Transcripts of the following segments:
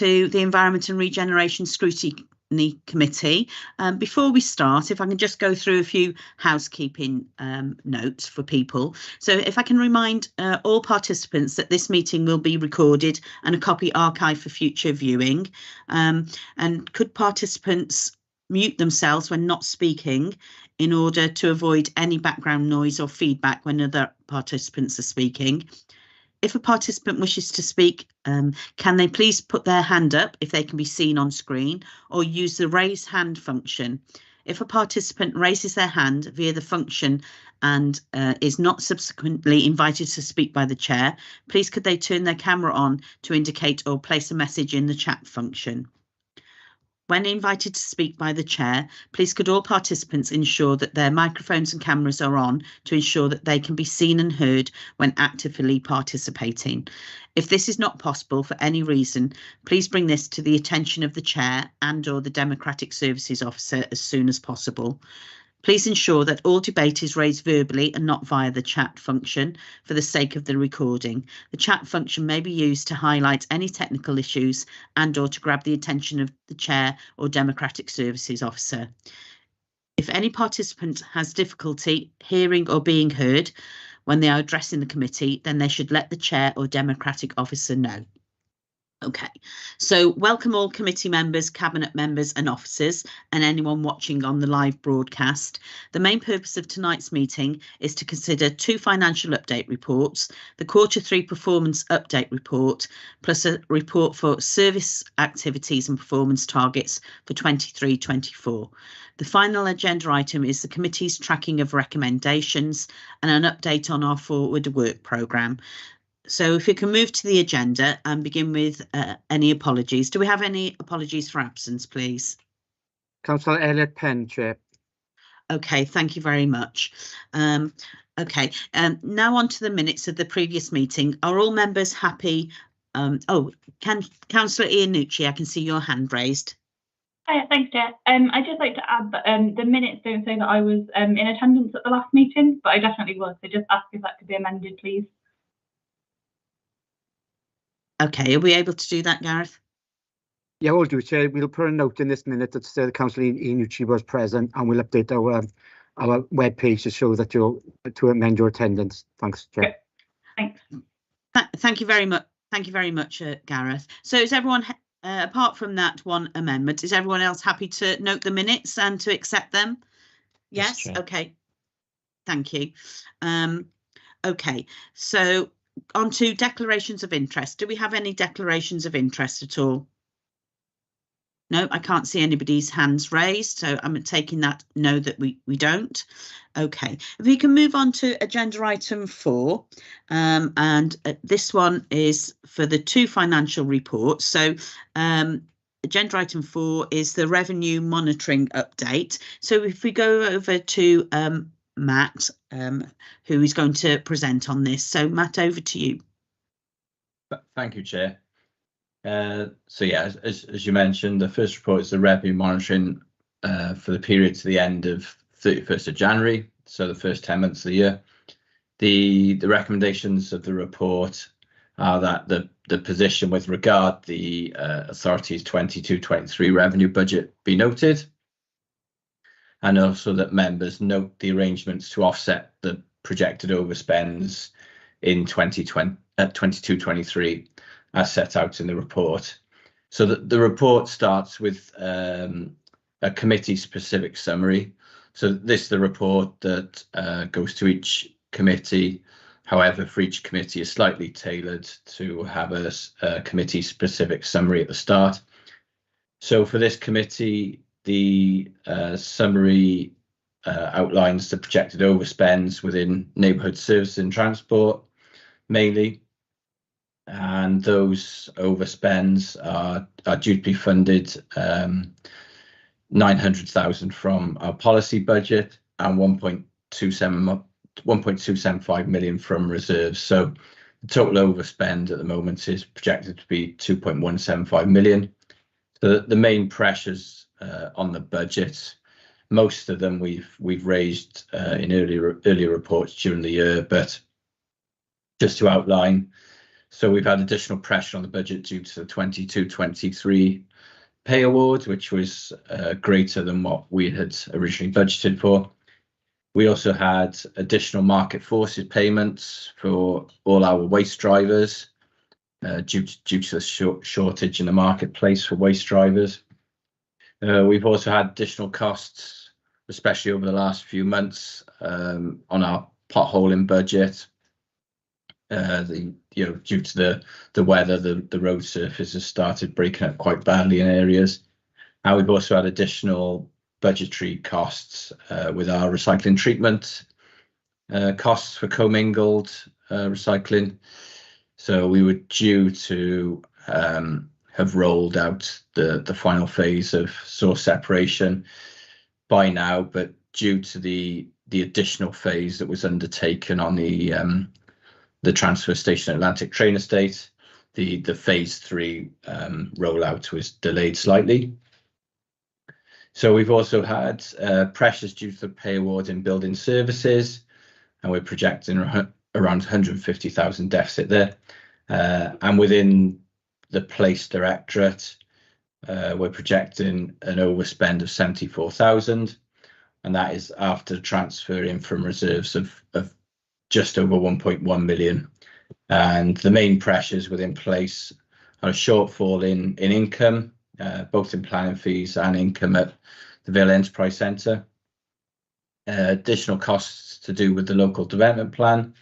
to the Environment and Regeneration Scrutiny Committee. Before we start, if I can just go through a few housekeeping notes for people. So if I can remind all participants that this meeting will be recorded and a copy archived for future viewing. And could participants mute themselves when not speaking in order to avoid any background noise or feedback when other participants are speaking? If a participant wishes to speak, can they please put their hand up if they can be seen on screen, or use the raise hand function. If a participant raises their hand via the function and is not subsequently invited to speak by the chair, please could they turn their camera on to indicate or place a message in the chat function. When invited to speak by the chair, please could all participants ensure that their microphones and cameras are on to ensure that they can be seen and heard when actively participating. If this is not possible for any reason, please bring this to the attention of the chair and/or the Democratic Services Officer as soon as possible. Please ensure that all debate is raised verbally and not via the chat function for the sake of the recording. The chat function may be used to highlight any technical issues and/or to grab the attention of the chair or Democratic Services Officer. If any participant has difficulty hearing or being heard when they are addressing the committee, then they should let the chair or Democratic Officer know. Okay, so welcome all committee members, cabinet members and officers and anyone watching on the live broadcast. The main purpose of tonight's meeting is to consider two financial update reports, the Q3 performance update report, plus a report for service activities and performance targets for 23-24. The final agenda item is the committee's tracking of recommendations and an update on our forward work programme. So if you can move to the agenda and begin with any apologies. Do we have any apologies for absence, please? Councillor Elliott Penn, Chair. Okay, thank you very much. Now on to the minutes of the previous meeting. Are all members happy? Councillor Iannucci, I can see your hand raised. Hi, thanks, Chair. I'd just like to add that the minutes don't say that I was in attendance at the last meeting, but I definitely was. So just ask if that could be amended, please. Okay, are we able to do that, Gareth? Yeah, we'll do, Chair. We'll put a note in this minute that the Councillor Iannucci was present, and we'll update our web page to show that to amend your attendance. Thanks, Chair. Okay. Thanks. Thank you very much. Thank you very much, Gareth. So is everyone, apart from that one amendment, is everyone else happy to note the minutes and to accept them? Yes. Okay. Thank you. Okay. So on to declarations of interest. Do we have any declarations of interest at all? No, I can't see anybody's hands raised, so I'm taking that no that we don't. Okay, if we can move on to agenda item 4, and this one is for the two financial reports. So agenda item 4 is the revenue monitoring update. So if we go over to Matt, who is going to present on this. So Matt, over to you. Thank you, Chair. So yeah, as you mentioned, the first report is the revenue monitoring for the period to the end of 31st of January, so the first 10 months of the year. The recommendations of the report are that the position with regard the authority's 22-23 revenue budget be noted, and also that members note the arrangements to offset the projected overspends in 22-23 as set out in the report. So the report starts with a committee specific summary. So this is the report that goes to each committee. However, for each committee is slightly tailored to have a committee specific summary at the start. So for this committee, the summary outlines the projected overspends within neighbourhood services and transport mainly, and those overspends are due to be funded 900,000 from our policy budget and 1.275 million from reserves. So the total overspend at the moment is projected to be 2.175 million. So the main pressures on the budget, most of them we've raised in earlier reports during the year, but just to outline, So we've had additional pressure on the budget due to the 22-23 pay award, which was greater than what we had originally budgeted for. We also had additional market forces payments for all our waste drivers due to the shortage in the marketplace for waste drivers. We've also had additional costs, especially over the last few months, on our potholing budget. Due to the weather, the road surface has started breaking up quite badly in areas. And we've also had additional budgetary costs with our recycling treatment costs for commingled recycling. So we were due to have rolled out the final phase of source separation by now, but due to the additional phase that was undertaken on the transfer station Atlantic train estate, the phase 3 rollout was delayed slightly. So we've also had pressures due to the pay award in building services, and we're projecting around 150,000 deficit there. And within the Place Directorate, we're projecting an overspend of 74,000, and that is after transferring from reserves of just over 1.1 million. And the main pressures within Place are a shortfall in income, both in planning fees and income at the Vale Enterprise Centre. Additional costs to do with the local development plan,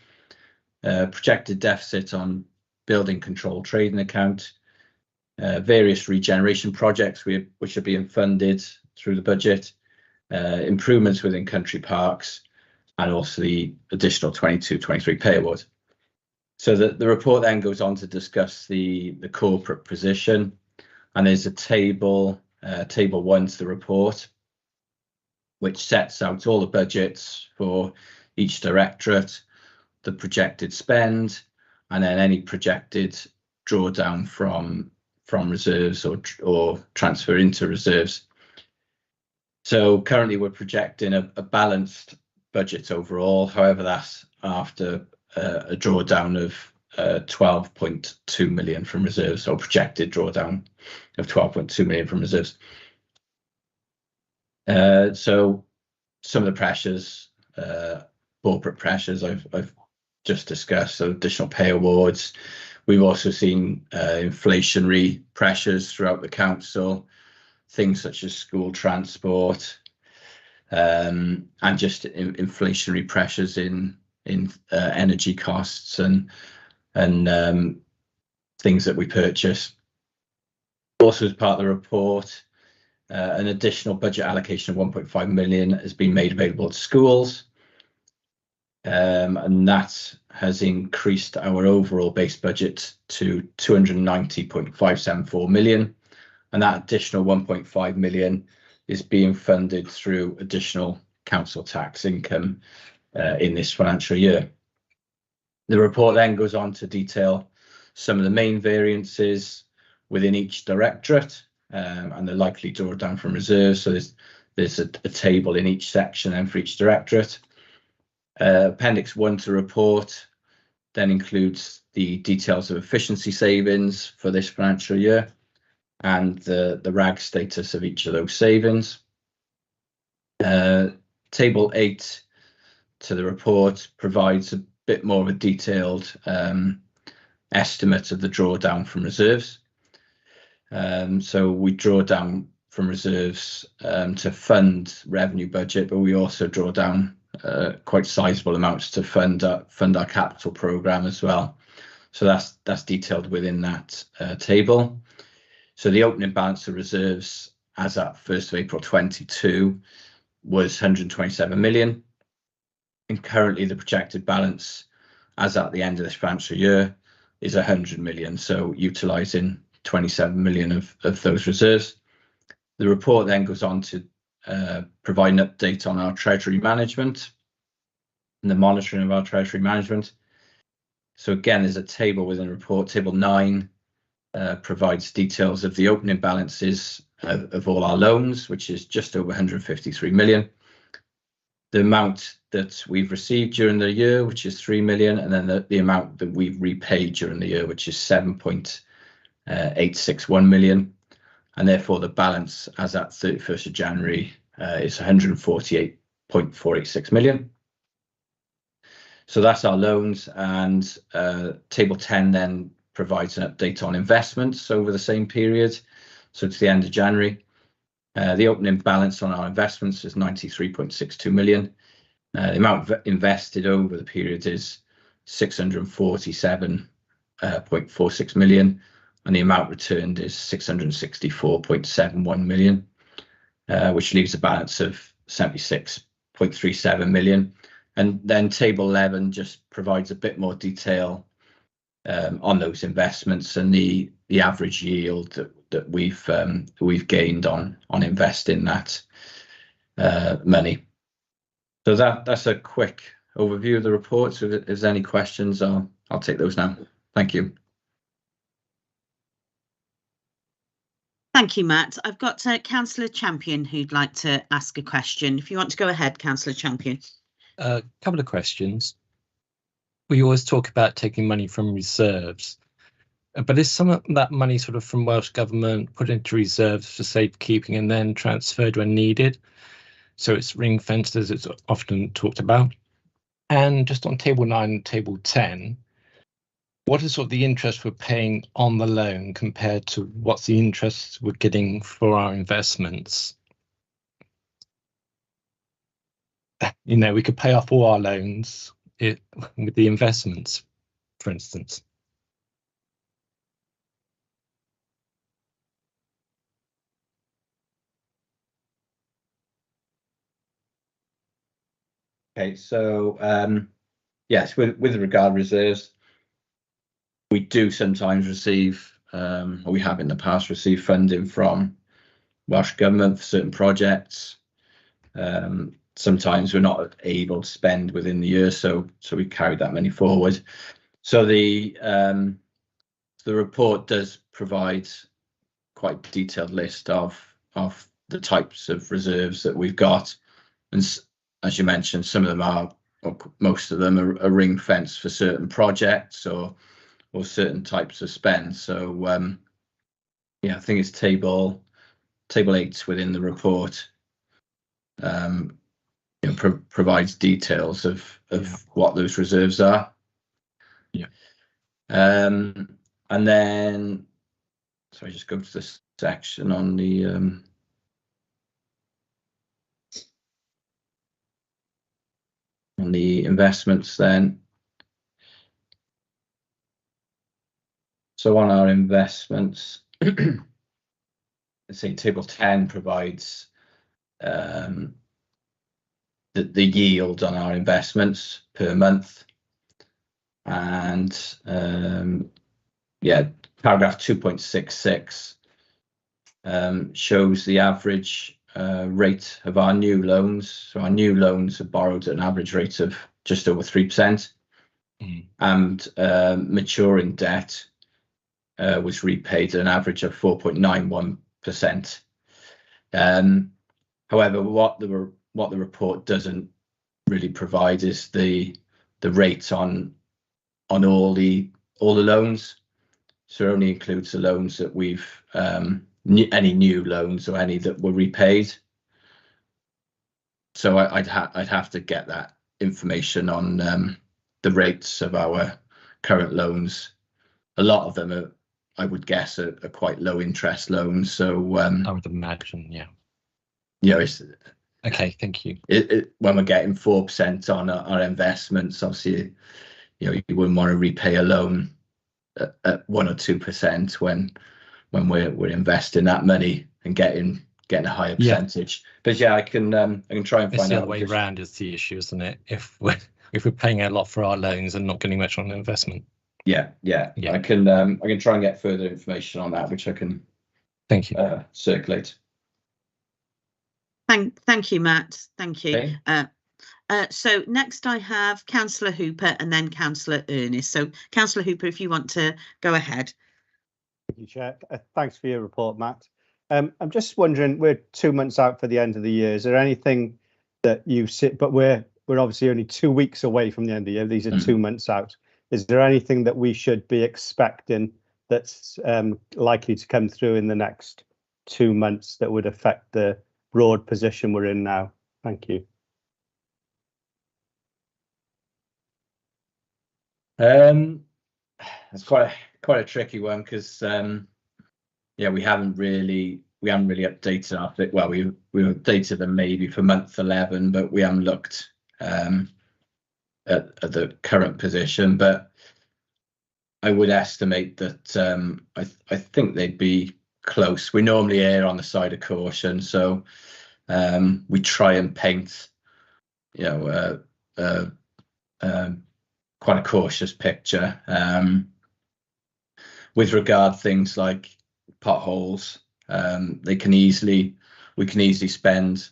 projected deficit on building control trading account, various regeneration projects which are being funded through the budget, improvements within country parks, and also the additional 22-23 pay award. So the report then goes on to discuss the corporate position, and there's a table 1 to the report, which sets out all the budgets for each directorate, the projected spend, and then any projected drawdown from reserves or transfer into reserves. So currently we're projecting a balanced budget overall. However, that's after a drawdown of 12.2 million from reserves, or projected drawdown of 12.2 million from reserves. So some of the pressures, corporate pressures I've just discussed, so additional pay awards. We've also seen inflationary pressures throughout the council, things such as school transport, and just inflationary pressures in energy costs and things that we purchase. Also, as part of the report, an additional budget allocation of 1.5 million has been made available to schools, and that has increased our overall base budget to 290.574 million, and that additional 1.5 million is being funded through additional council tax income in this financial year. The report then goes on to detail some of the main variances within each directorate and the likely drawdown from reserves. So there's a table in each section and for each directorate. Appendix 1 to report then includes the details of efficiency savings for this financial year and the RAG status of each of those savings. Table 8 to the report provides a bit more of a detailed estimate of the drawdown from reserves. So we draw down from reserves to fund revenue budget, but we also draw down quite sizable amounts to fund our capital programme as well. So that's detailed within that table. So the opening balance of reserves as at 1st of April 22 was 127 million. And currently the projected balance as at the end of this financial year is 100 million. So utilising 27 million of those reserves. The report then goes on to provide an update on our treasury management and the monitoring of our treasury management. So again, there's a table within the report. Table 9 provides details of the opening balances of all our loans, which is just over 153 million. the amount that we've received during the year, which is 3 million, and then the amount that we've repaid during the year, which is 7.861 million. And therefore the balance as at 31st of January is 148.486 million. So that's our loans, and table 10 then provides an update on investments over the same period, so to the end of January. The opening balance on our investments is 93.62 million. The amount invested over the period is 647.46 million, and the amount returned is 664.71 million, which leaves a balance of 76.37 million. And then table 11 just provides a bit more detail on those investments and the average yield that we've gained on investing that money. So that's a quick overview of the report. So if there's any questions, I'll take those now. Thank you. Thank you, Matt. I've got Councillor Champion who'd like to ask a question. If you want to go ahead, Councillor Champion. A couple of questions. We always talk about taking money from reserves, but is some of that money sort of from Welsh Government put into reserves for safekeeping and then transferred when needed? So it's ring fenced, as it's often talked about. And just on table 9 and table 10, what is sort of the interest we're paying on the loan compared to what's the interest we're getting for our investments? You know, we could pay off all our loans with the investments, for instance. Okay, so yes, with regard reserves, we do sometimes receive, or we have in the past received funding from Welsh Government for certain projects. Sometimes we're not able to spend within the year, so we carry that money forward. So the report does provide quite a detailed list of the types of reserves that we've got, and as you mentioned, some of them are, or most of them are ring fenced for certain projects or certain types of spend. So yeah, I think it's table 8 within the report. Provides details of what those reserves are. Yeah. And then, so I just go to this section on the investments then. So on our investments, let's say table 10 provides the yield on our investments per month, and yeah, paragraph 2.66 shows the average rate of our new loans. So our new loans are borrowed at an average rate of just over 3%, and maturing debt was repaid at an average of 4.91%. However, what the report doesn't really provide is the rate on all the loans. So it only includes the loans that we've any new loans or any that were repaid. So I'd have to get that information on the rates of our current loans. A lot of them are, I would guess, are quite low interest loans. So I would imagine, yeah. Yeah, it's okay. Thank you. When we're getting 4% on our investments, obviously, you wouldn't want to repay a loan at 1 or 2% when we're investing that money and getting a higher percentage. But yeah, I can try and find out. It's the other way around is the issue, isn't it? If we're paying a lot for our loans and not getting much on investment. Yeah. I can try and get further information on that, which I can. Thank you. Circulate. Thank you, Matt. Thank you. Okay. So next I have Councillor Hooper and then Councillor Ernest. So Councillor Hooper, if you want to go ahead. Thank you, Chair. Thanks for your report, Matt. I'm just wondering, we're 2 months out for the end of the year. Is there anything that you sit, but we're obviously only 2 weeks away from the end of the year. These are 2 months out. Is there anything that we should be expecting that's likely to come through in the next 2 months that would affect the broad position we're in now? Thank you. That's quite a tricky one, because yeah, we haven't really updated our bit. Well, we updated them maybe for month 11, but we haven't looked at the current position. But I would estimate that I think they'd be close. We normally err on the side of caution, so we try and paint, you know, quite a cautious picture with regard to things like potholes. We can easily spend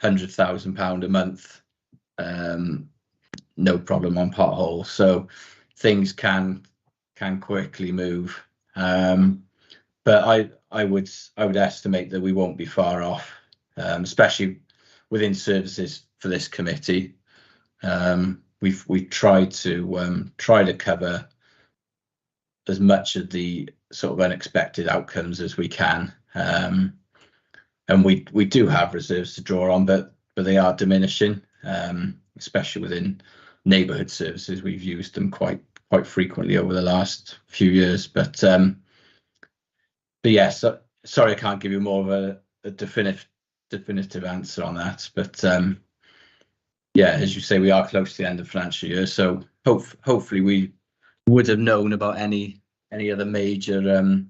£100,000 a month, no problem on potholes. So things can quickly move. But I would estimate that we won't be far off, especially within services for this committee. We've tried to cover as much of the sort of unexpected outcomes as we can, and we do have reserves to draw on, but they are diminishing, especially within neighbourhood services. We've used them quite frequently over the last few years, but yes, sorry I can't give you more of a definitive answer on that, but yeah, as you say, we are close to the end of the financial year, so hopefully we would have known about any other major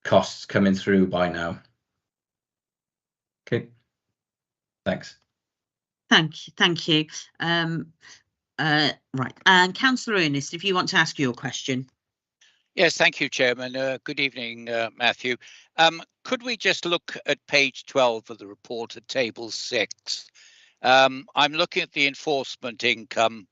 costs coming through by now. Okay, thanks. Thank you. Right, and Councillor Ernest, if you want to ask your question. Yes, thank you, Chairman. Good evening, Matthew. Could we just look at page 12 of the report at table 6? I'm looking at the enforcement income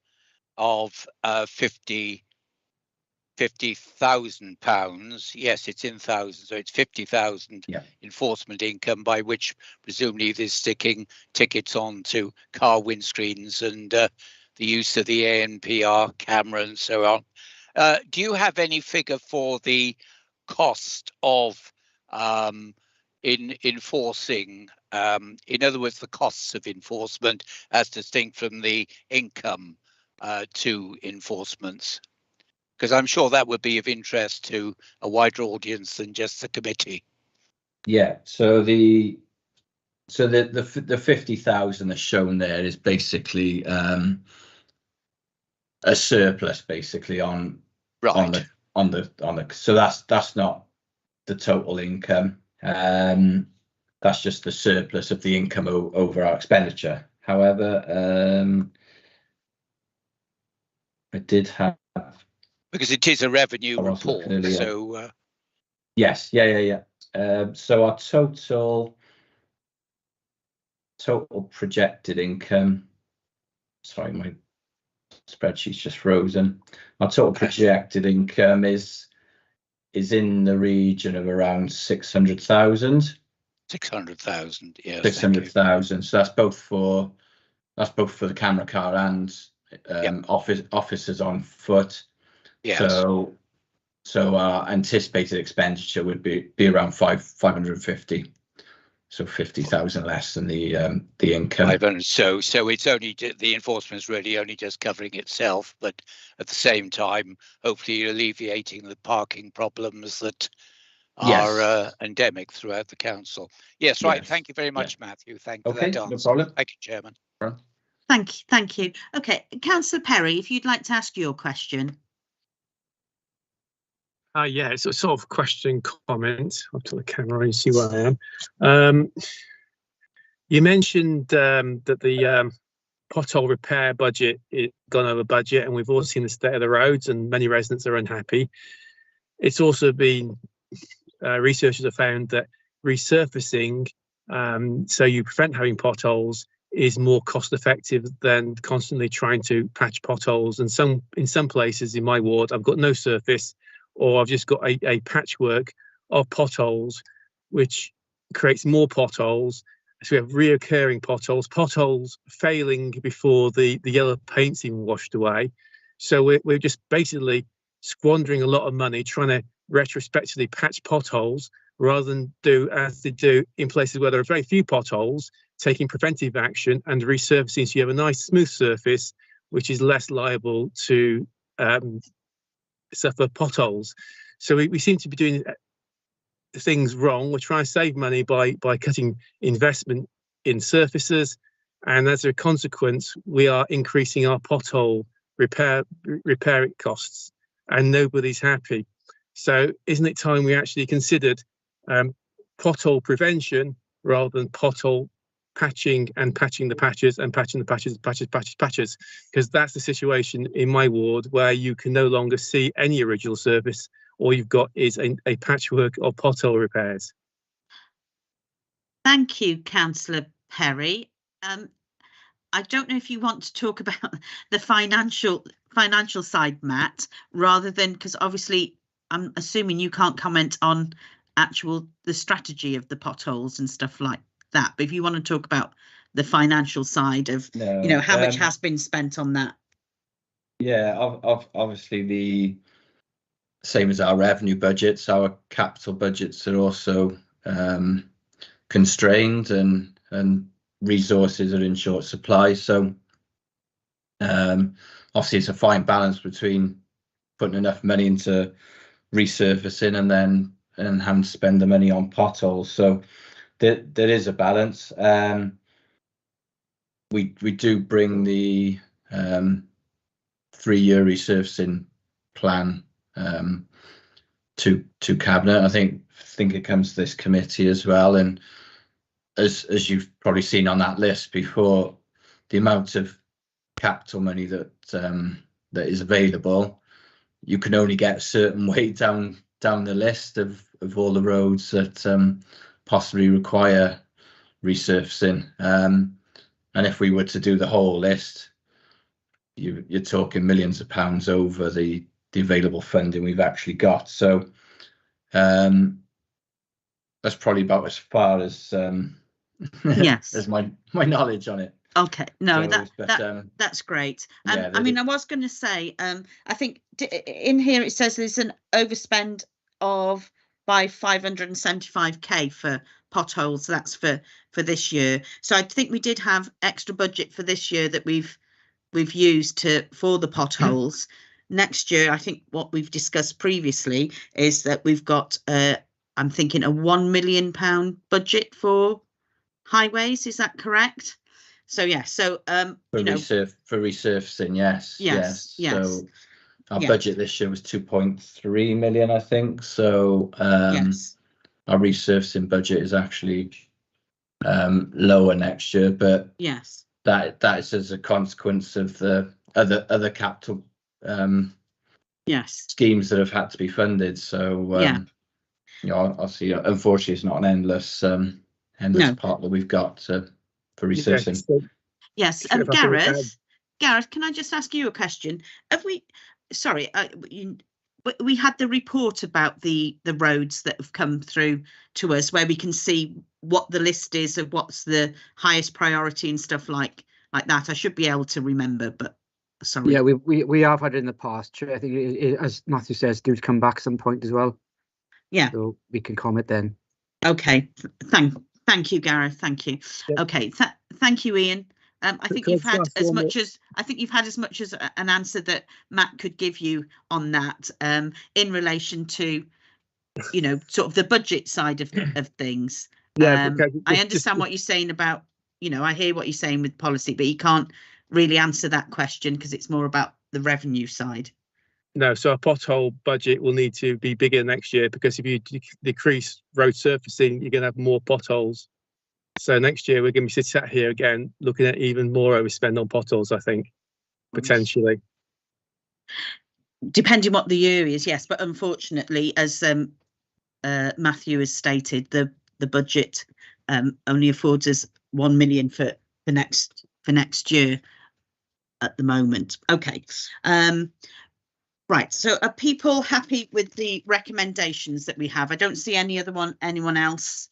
of £50,000. Yes, it's in thousands, so it's 50,000 enforcement income, by which presumably there's sticking tickets on to car windscreens and the use of the ANPR camera and so on. Do you have any figure for the cost of in enforcing, in other words, the costs of enforcement as distinct from the income to enforcements? Because I'm sure that would be of interest to a wider audience than just the committee. Yeah, so the 50,000 that's shown there is basically a surplus, basically on the so that's not the total income. That's just the surplus of the income over our expenditure. However, I did have, because it is a revenue report, so yes, yeah. So our total projected income, sorry, my spreadsheet's just frozen. Our total projected income is in the region of around 600,000. 600,000, yeah. 600,000. So that's both for the camera car and officers on foot. Yes. So our anticipated expenditure would be around 550. So 50,000 less than the income. 500. So it's only the enforcement is really only just covering itself, but at the same time, hopefully alleviating the parking problems that are endemic throughout the council. Yes, right. Yes. Thank you very much, Matthew. Thank you for that answer. No problem. Thank you, Chairman. Thank you. Okay, Councillor Perry, if you'd like to ask your question. Yeah, it's a sort of question comment. I'll turn the camera and see where I am. You mentioned that the pothole repair budget is gone over budget, and we've all seen the state of the roads, and many residents are unhappy. It's also been researchers have found that resurfacing, so you prevent having potholes, is more cost effective than constantly trying to patch potholes. And in some places in my ward, I've got no surface, or I've just got a patchwork of potholes, which creates more potholes, So we have reoccurring potholes failing before the yellow paint's even washed away. So we're just basically squandering a lot of money trying to retrospectively patch potholes rather than do as they do in places where there are very few potholes, taking preventive action and resurfacing so you have a nice smooth surface which is less liable to suffer potholes. So we seem to be doing things wrong. We're trying to save money by cutting investment in surfaces, and as a consequence we are increasing our pothole repair costs, and nobody's happy. So isn't it time we actually considered pothole prevention rather than pothole patching and patching the patches and patching the patches, patches, because that's the situation in my ward where you can no longer see any original surface. All you've got is a patchwork of pothole repairs. Thank you, Councillor Perry. I don't know if you want to talk about the financial side, Matt, rather than, because obviously I'm assuming you can't comment on the strategy of the potholes and stuff like that. But if you want to talk about the financial side of, how much has been spent on that. Yeah, obviously the same as our revenue budgets, our capital budgets are also constrained and resources are in short supply. So obviously it's a fine balance between putting enough money into resurfacing and having to spend the money on potholes. So there is a balance. We do bring the 3-year resurfacing plan to cabinet. I think it comes to this committee as well, and as you've probably seen on that list before, the amount of capital money that is available, you can only get a certain way down the list of all the roads that possibly require resurfacing, and if we were to do the whole list, you're talking millions of pounds over the available funding we've actually got. So that's probably about as far as Yes, as my knowledge on it. Okay, no, goes, that's great. Yeah, I mean, I was going to say, I think in here it says there's an overspend of by 575k for potholes. That's for this year. So I think we did have extra budget for this year that we've used for the potholes. Next year, I think what we've discussed previously is that we've got I'm thinking a £1 million budget for highways. Is that correct? So yeah, so for resurfacing, yes. So our budget this year was 2.3 million, I think. So yes, our resurfacing budget is actually lower next year, but yes, that is as a consequence of the other capital yes, schemes that have had to be funded. So I'll see. Unfortunately, it's not an endless part that we've got for resurfacing. Yes, Gareth, can I just ask you a question? We had the report about the roads that have come through to us where we can see what the list is of what's the highest priority and stuff like that. I should be able to remember, but sorry. Yeah, we have had it in the past. I think as Matthew says, do come back some point as well. Yeah. So we can comment then. Okay. Thank you, Gareth. Thank you. Yep. Okay. Thank you, Ian. I think you've had as much as an answer that Matt could give you on that in relation to, sort of the budget side of things. Yeah, I understand what you're saying about, I hear what you're saying with policy, but you can't really answer that question because it's more about the revenue side. No, so our pothole budget will need to be bigger next year because if you decrease road surfacing, you're going to have more potholes. So next year we're going to be sat here again looking at even more overspend on potholes, I think, potentially. Depending what the year is, yes. But unfortunately, as Matthew has stated, the budget only affords us 1 million for next year at the moment. Okay. Right. So are people happy with the recommendations that we have? I don't see anyone else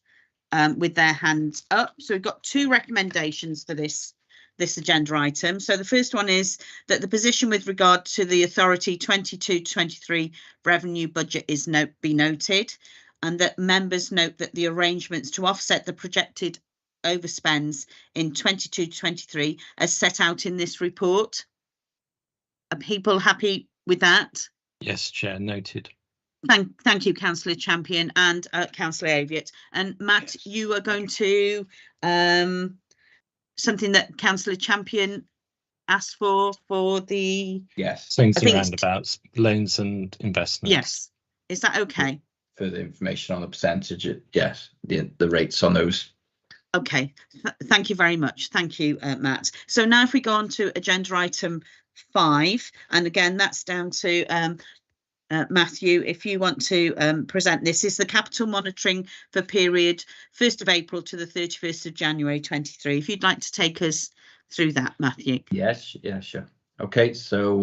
with their hands up. So we've got 2 recommendations for this agenda item. So the first one is that the position with regard to the authority 22-23 revenue budget is be noted, and that members note that the arrangements to offset the projected overspends in 22-23 as set out in this report. Are people happy with that? Yes, Chair, noted. Thank you, Councillor Champion and Councillor Aviott. And Matt, yes, you are going to something that Councillor Champion asked for the swings and roundabouts, loans and investments. Yes, is that okay? Further information on the percentage, yes, the rates on those. Okay, thank you very much. Thank you, Matt. So now if we go on to agenda item 5, and again that's down to Matthew, if you want to present this, is the capital monitoring for period 1st of April to the 31st of January 23. If you'd like to take us through that, Matthew. Yes, yeah, sure. Okay, so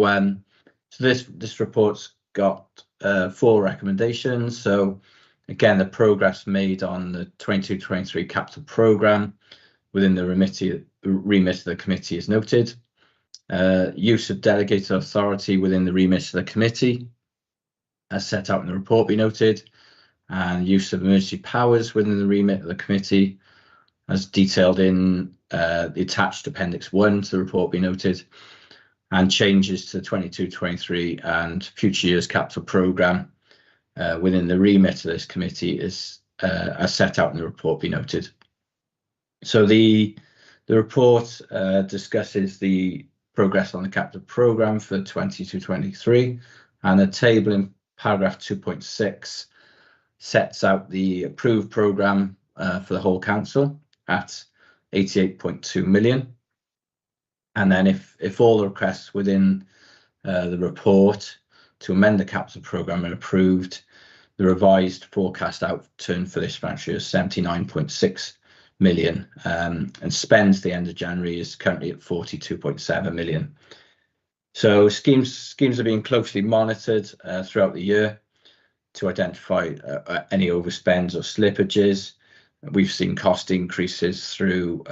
this report's got 4 recommendations. So again, the progress made on the 22-23 capital programme within the remit of the committee is noted. Use of delegated authority within the remit of the committee, as set out in the report, be noted, and use of emergency powers within the remit of the committee, as detailed in the attached Appendix 1 to the report, be noted, and changes to the 22-23 and future years capital programme within the remit of this committee is as set out in the report, be noted. So the report discusses the progress on the capital programme for 22-23, and the table in paragraph 2.6 sets out the approved programme for the whole council at 88.2 million. And then if all the requests within the report to amend the capital programme are approved, the revised forecast outturn for this financial year is 79.6 million, and spends the end of January is currently at 42.7 million. So schemes are being closely monitored throughout the year to identify any overspends or slippages. We've seen cost increases through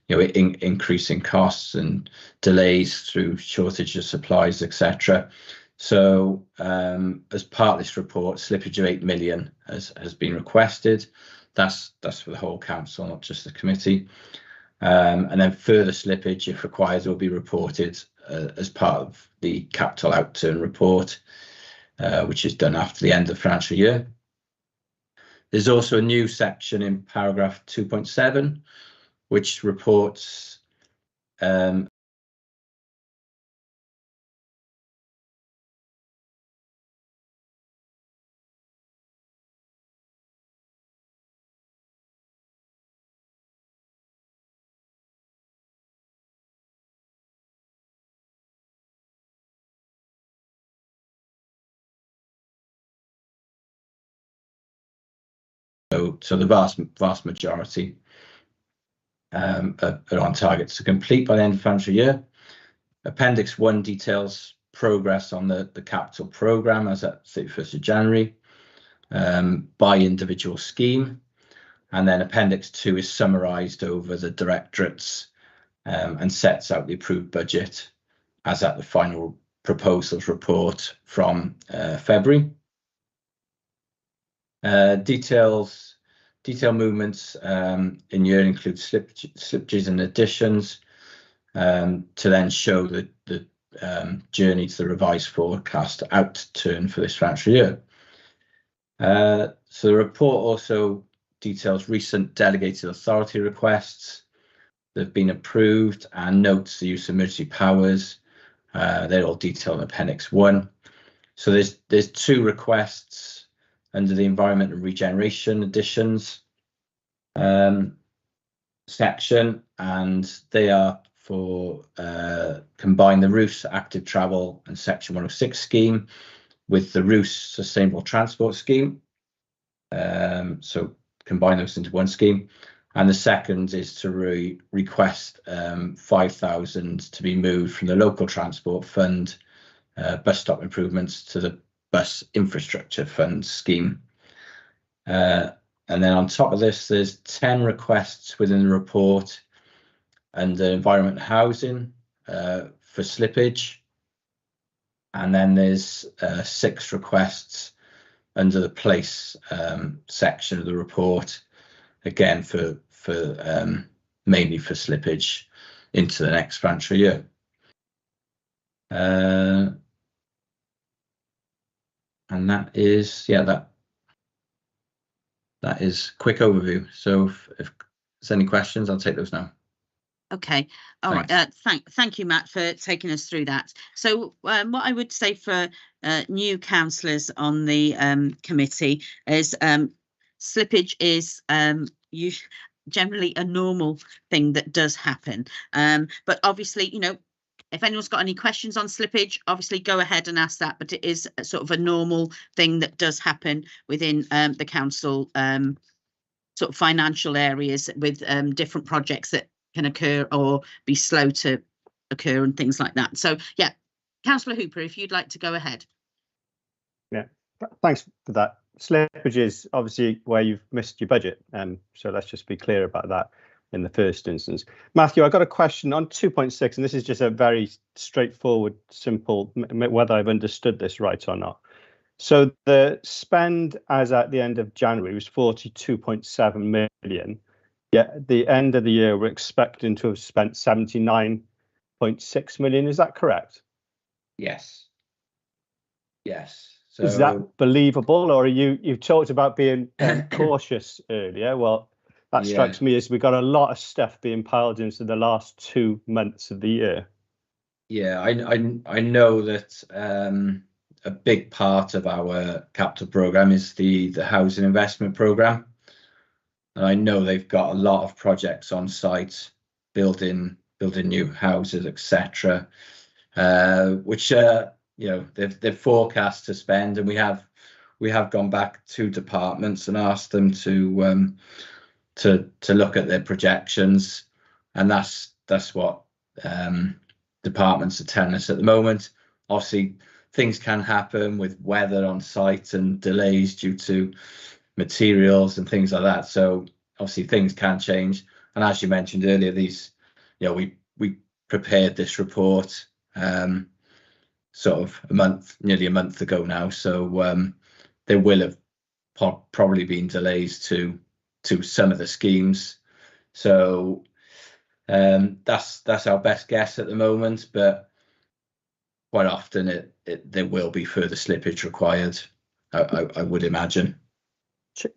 increasing costs and delays through shortage of supplies, etc. So as part of this report, slippage of 8 million has been requested. That's for the whole council, not just the committee. And then further slippage, if required, will be reported as part of the capital outturn report, which is done after the end of the financial year. There's also a new section in paragraph 2.7, which reports so the vast majority are on target to complete by the end of the financial year. Appendix 1 details progress on the capital programme as at 31st of January by individual scheme. And then Appendix 2 is summarised over the directorates and sets out the approved budget as at the final proposals report from February. Detail movements in year include slippages and additions to then show the journey to the revised forecast outturn for this financial year. So the report also details recent delegated authority requests that have been approved and notes the use of emergency powers. They're all detailed in Appendix 1. So there's 2 requests under the Environment and Regeneration additions section, and they are for combine the Roos Active Travel and Section 106 scheme with the Roos Sustainable Transport scheme. So combine those into one scheme. And the second is to request 5,000 to be moved from the local transport fund bus stop improvements to the bus infrastructure fund scheme. And then on top of this, there's 10 requests within the report under environment and housing for slippage. And then there's 6 requests under the place section of the report, again for mainly for slippage into the next financial year. And that is, yeah, that is quick overview. So if there's any questions, I'll take those now. Okay, all right. Thank you, Matt, for taking us through that. So what I would say for new councillors on the committee is slippage is generally a normal thing that does happen. But obviously, you know, if anyone's got any questions on slippage, obviously go ahead and ask that. But it is a sort of a normal thing that does happen within the council sort of financial areas with different projects that can occur or be slow to occur and things like that. So yeah, Councillor Hooper, if you'd like to go ahead. Yeah, thanks for that. Slippage is obviously where you've missed your budget, so let's just be clear about that in the first instance. Matthew, I got a question on 2.6, and this is just a very straightforward, simple, whether I've understood this right or not. So the spend as at the end of January was 42.7 million. Yet at the end of the year, we're expecting to have spent 79.6 million. Is that correct? Yes. Yes. So, is that believable, or are you talked about being cautious earlier? Well, that strikes me as we've got a lot of stuff being piled into the last 2 months of the year. Yeah, I know that a big part of our capital programme is the housing investment programme. And I know they've got a lot of projects on site, building new houses, etc., which you know, they've forecast to spend, and we have gone back to departments and asked them to look at their projections, and that's what departments are telling us at the moment. Obviously, things can happen with weather on site and delays due to materials and things like that. So obviously things can change. And as you mentioned earlier, these, you know, we prepared this report sort of nearly a month ago now. So there will have probably been delays to some of the schemes. So that's our best guess at the moment, but quite often there will be further slippage required, I would imagine.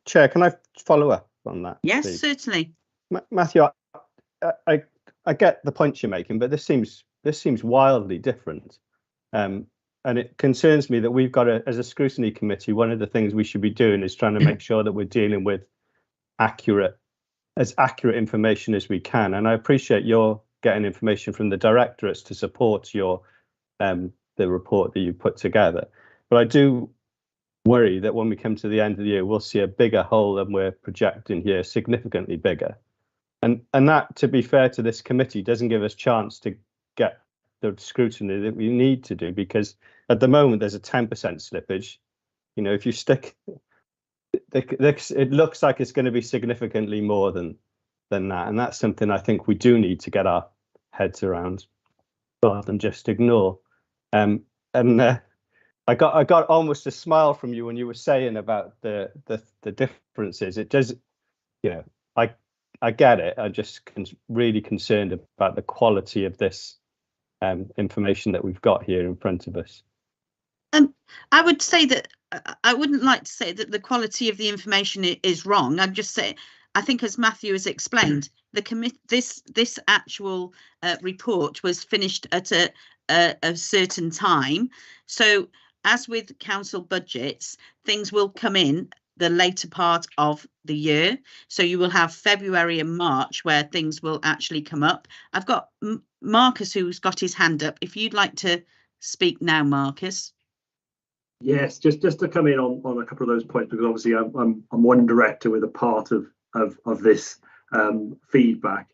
Chair, can I follow up on that? Yes, please? Certainly. Matthew, I get the points you're making, but this seems wildly different. And it concerns me that we've got as a scrutiny committee, one of the things we should be doing is trying to make sure that we're dealing with as accurate information as we can. And I appreciate you're getting information from the directorates to support your the report that you put together. But I do worry that when we come to the end of the year, we'll see a bigger hole than we're projecting here, significantly bigger. And that, to be fair to this committee, doesn't give us chance to get the scrutiny that we need to do, because at the moment there's a 10% slippage. You know, if you stick, it looks like it's going to be significantly more than that, and that's something I think we do need to get our heads around rather than just ignore. I got almost a smile from you when you were saying about the differences. It does, you know, I get it. I'm just really concerned about the quality of this information that we've got here in front of us. I would say that I wouldn't like to say that the quality of the information is wrong. I'd just say, I think, as Matthew has explained, this actual report was finished at a certain time. So as with council budgets, things will come in the later part of the year. So you will have February and March where things will actually come up. I've got Marcus who's got his hand up. If you'd like to speak now, Marcus. Yes, just to come in on a couple of those points, because obviously I'm one director with a part of this feedback.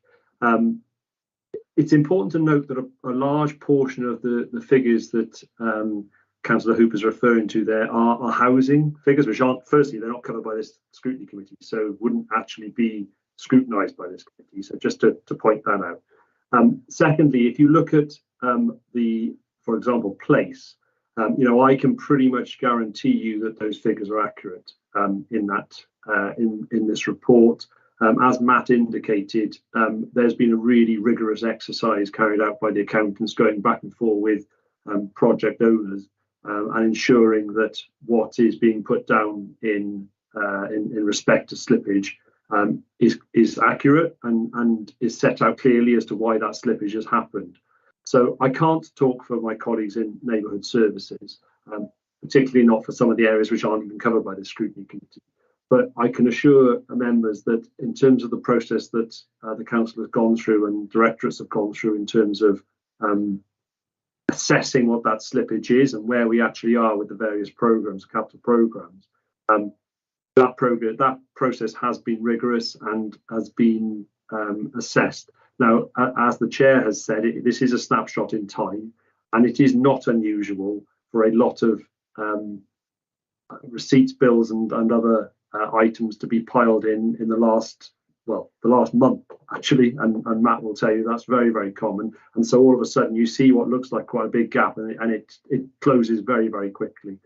It's important to note that a large portion of the figures that Councillor Hooper's referring to there are housing figures, which aren't, firstly, they're not covered by this scrutiny committee, so wouldn't actually be scrutinised by this committee. So just to point that out. Secondly, if you look at for example, place, I can pretty much guarantee you that those figures are accurate in this report. As Matt indicated, there's been a really rigorous exercise carried out by the accountants going back and forth with project owners and ensuring that what is being put down in respect to slippage is accurate and is set out clearly as to why that slippage has happened. So I can't talk for my colleagues in neighbourhood services, particularly not for some of the areas which aren't even covered by the scrutiny committee. But I can assure members that in terms of the process that the council has gone through and directorates have gone through in terms of assessing what that slippage is and where we actually are with the various programmes, capital programmes, that process has been rigorous and has been assessed. Now, as the chair has said, this is a snapshot in time, and it is not unusual for a lot of receipts, bills, and other items to be piled in the last month, actually, and Matt will tell you that's very, very common. And so all of a sudden you see what looks like quite a big gap, and it closes very, very quickly.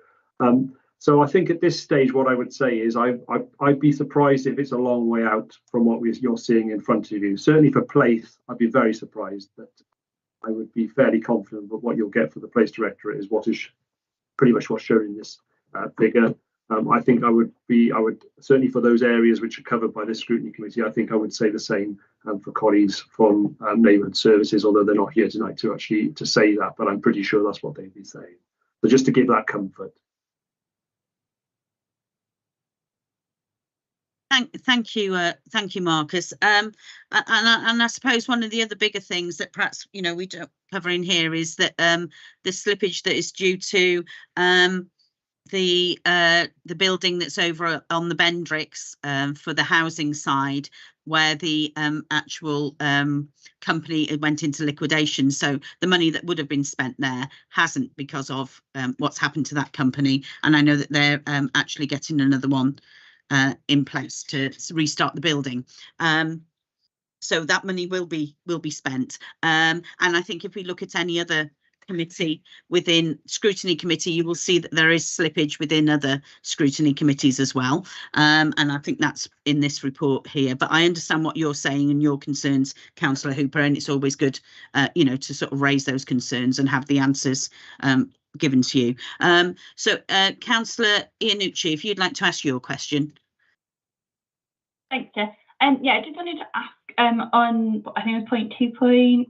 So I think at this stage, what I would say is I'd be surprised if it's a long way out from what you're seeing in front of you. Certainly for place, I'd be very surprised, but I would be fairly confident that what you'll get for the place directorate is what is pretty much what's shown in this figure. I think I would certainly for those areas which are covered by the scrutiny committee, I think I would say the same for colleagues from neighbourhood services, although they're not here tonight to say that, but I'm pretty sure that's what they'd be saying. So just to give that comfort. Thank you, Marcus. And I suppose one of the other bigger things that perhaps we don't cover in here is that the slippage that is due to the building that's over on the Bendricks for the housing side, where the actual company went into liquidation. So the money that would have been spent there hasn't, because of what's happened to that company. And I know that they're actually getting another one in place to restart the building. So that money will be spent. And I think if we look at any other committee within scrutiny committee, you will see that there is slippage within other scrutiny committees as well. And I think that's in this report here. But I understand what you're saying and your concerns, Councillor Hooper, and it's always good, to sort of raise those concerns and have the answers given to you. So Councillor Iannucci, if you'd like to ask your question. Thanks, Chair. Yeah, I just wanted to ask on, I think it was point 2.6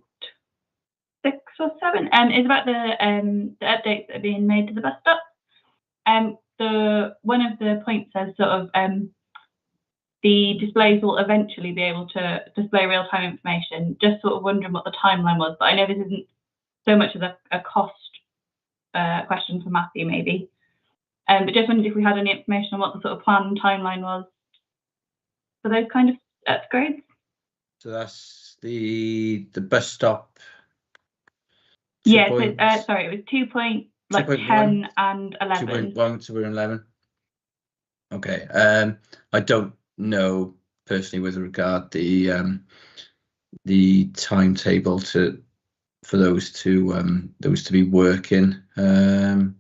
or 7, is about the updates that are being made to the bus stop. One of the points says sort of the displays will eventually be able to display real-time information. Just sort of wondering what the timeline was, but I know this isn't so much as a cost question for Matthew, maybe. But just wondered if we had any information on what the sort of plan timeline was for those kind of upgrades. So that's the bus stop. Yeah, so, sorry, it was 2.10 and 11. 2.1 to 11. Okay. I don't know personally with regard the timetable for those to be working. So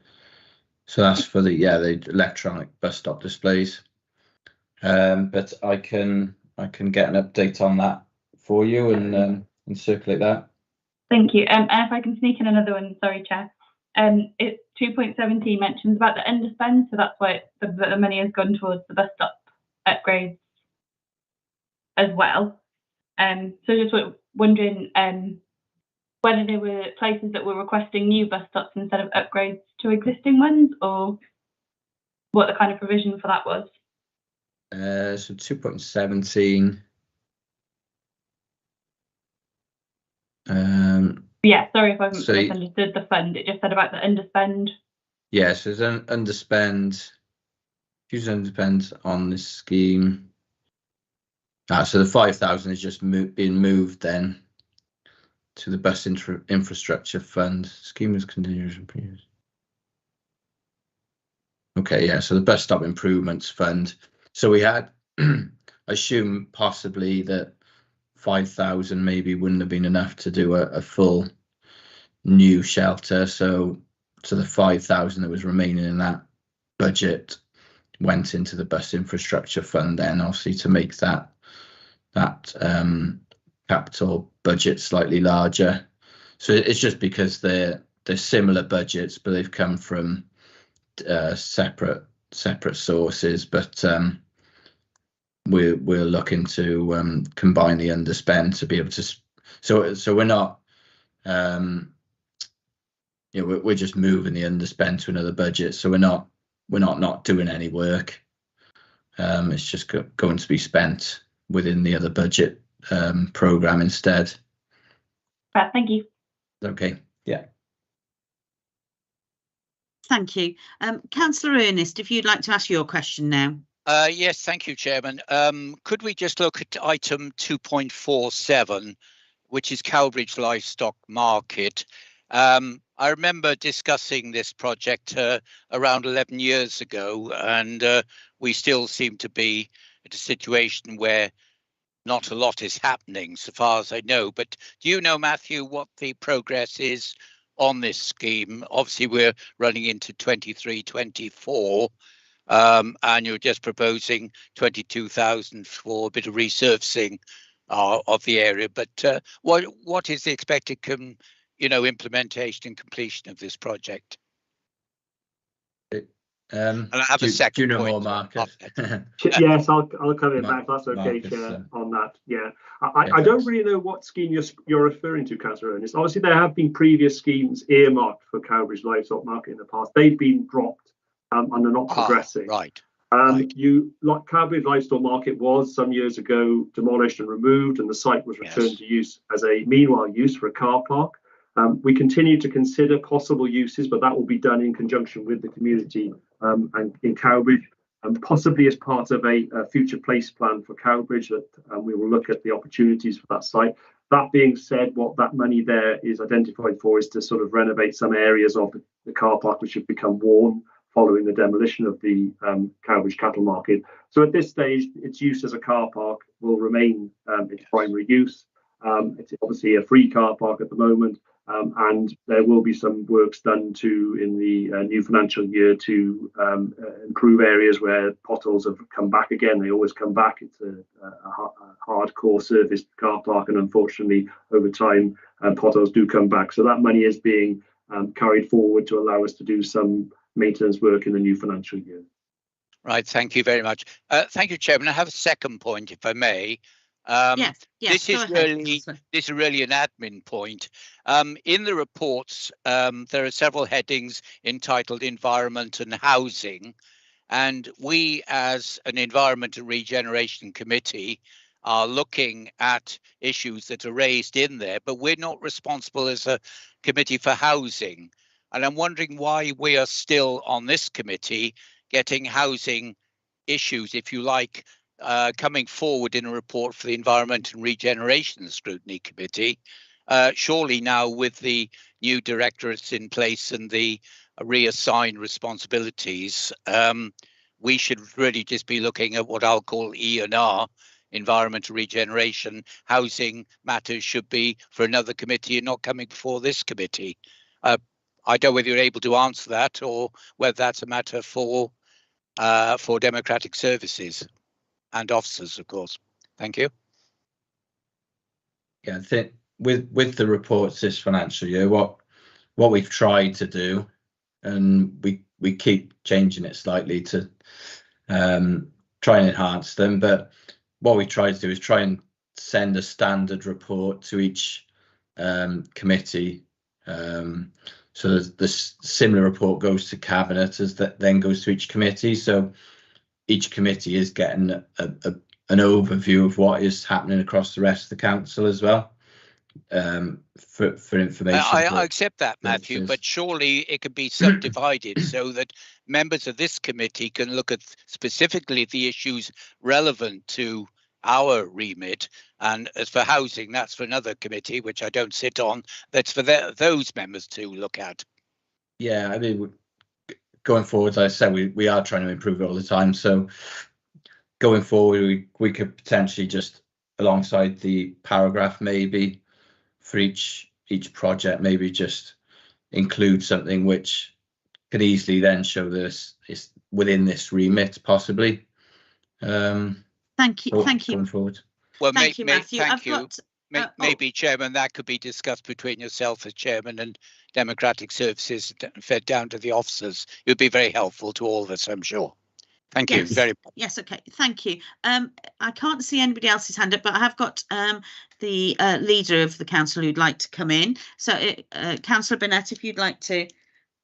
that's for the electronic bus stop displays. But I can get an update on that for you and circulate that. Thank you. And if I can sneak in another one, sorry, Chair. It's 2.17 mentions about the underspend, so that's why the money has gone towards the bus stop upgrades as well. So just wondering whether there were places that were requesting new bus stops instead of upgrades to existing ones, or what the kind of provision for that was. So 2.17. Yeah, sorry if I've misunderstood the fund. It just said about the underspend. Yeah, so there's an underspend, huge underspend on this scheme. So the 5,000 is just being moved then to the bus infrastructure fund. Scheme is continuous and previous. Okay, yeah, so the bus stop improvements fund. So we had assumed possibly that 5,000 maybe wouldn't have been enough to do a full new shelter. So the 5,000 that was remaining in that budget went into the bus infrastructure fund then, obviously, to make that capital budget slightly larger. So it's just because they're similar budgets, but they've come from separate sources. But we're looking to combine the underspend to be able to. So we're not. We're just moving the underspend to another budget. So we're not doing any work. It's just going to be spent within the other budget program instead. Thank you. Okay. Yeah. Thank you. Councillor Ernest, if you'd like to ask your question now. Yes, thank you, Chairman. Could we just look at item 2.47, which is Cowbridge Livestock Market? I remember discussing this project around 11 years ago, and we still seem to be at a situation where not a lot is happening, so far as I know. But do you know, Matthew, what the progress is on this scheme? Obviously, we're running into 23-24, and you're just proposing 22,000 for a bit of resurfacing of the area. But what is the expected implementation and completion of this project? And I have a second do you know point. more, Marcus? Yes, I'll come in back. That's okay, Marcus, Chair, on that. Yeah, I don't really know what scheme you're referring to, Councillor Ernest. Obviously, there have been previous schemes earmarked for Cowbridge Livestock Market in the past. They've been dropped and are not progressing. Right. Cowbridge Livestock Market was some years ago demolished and removed, and the site was returned to use as a meanwhile use for a car park. We continue to consider possible uses, but that will be done in conjunction with the community and in Cowbridge, and possibly as part of a future place plan for Cowbridge that we will look at the opportunities for that site. That being said, what that money there is identified for is to sort of renovate some areas of the car park which have become worn following the demolition of the Cowbridge Cattle Market. So at this stage, its use as a car park will remain its primary use. It's obviously a free car park at the moment. And there will be some works done in the new financial year to improve areas where potholes have come back again. They always come back. It's a hardcore surface car park, and unfortunately, over time, potholes do come back. So that money is being carried forward to allow us to do some maintenance work in the new financial year. Right. Thank you very much. Thank you, Chairman. I have a second point, if I may. Yes, this is really an admin point. In the reports, there are several headings entitled Environment and Housing, and we as an Environment and Regeneration Committee are looking at issues that are raised in there, but we're not responsible as a committee for housing. And I'm wondering why we are still on this committee getting housing issues, if you like, coming forward in a report for the Environment and Regeneration Scrutiny Committee. Surely now with the new directorates in place and the reassigned responsibilities, we should really just be looking at what I'll call E&R, Environment and Regeneration. Housing matters should be for another committee and not coming before this committee. I don't know whether you're able to answer that or whether that's a matter for democratic services and officers, of course. Thank you. Yeah, I think with the reports this financial year, what we've tried to do, and we keep changing it slightly to try and enhance them, but what we try to do is try and send a standard report to each committee. So the similar report goes to Cabinet as that then goes to each committee. So each committee is getting an overview of what is happening across the rest of the council as well, for information. I accept that, Matthew, but surely it could be subdivided so that members of this committee can look at specifically the issues relevant to our remit, and as for housing, that's for another committee which I don't sit on. That's for those members to look at. Yeah, I mean, going forward, as I said, we are trying to improve it all the time. So going forward, we could potentially just, alongside the paragraph, maybe for each project, maybe just include something which could easily then show this is within this remit, possibly. Thank you. Going forward. Well, Thank you, Matthew. Maybe, Chairman, that could be discussed between yourself as Chairman and Democratic Services fed down to the officers. It would be very helpful to all of us, I'm sure. Thank you very much. Yes, okay, thank you. I can't see anybody else's hand up, but I have got the leader of the council who'd like to come in. So, Councillor Burnett, if you'd like to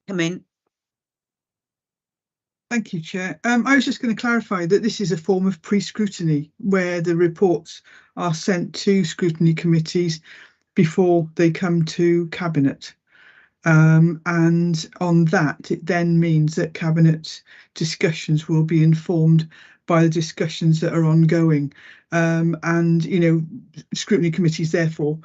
come in. Thank you, Chair. I was just going to clarify that this is a form of pre-scrutiny where the reports are sent to scrutiny committees before they come to Cabinet. And on that, it then means that Cabinet discussions will be informed by the discussions that are ongoing. And, you know, scrutiny committees therefore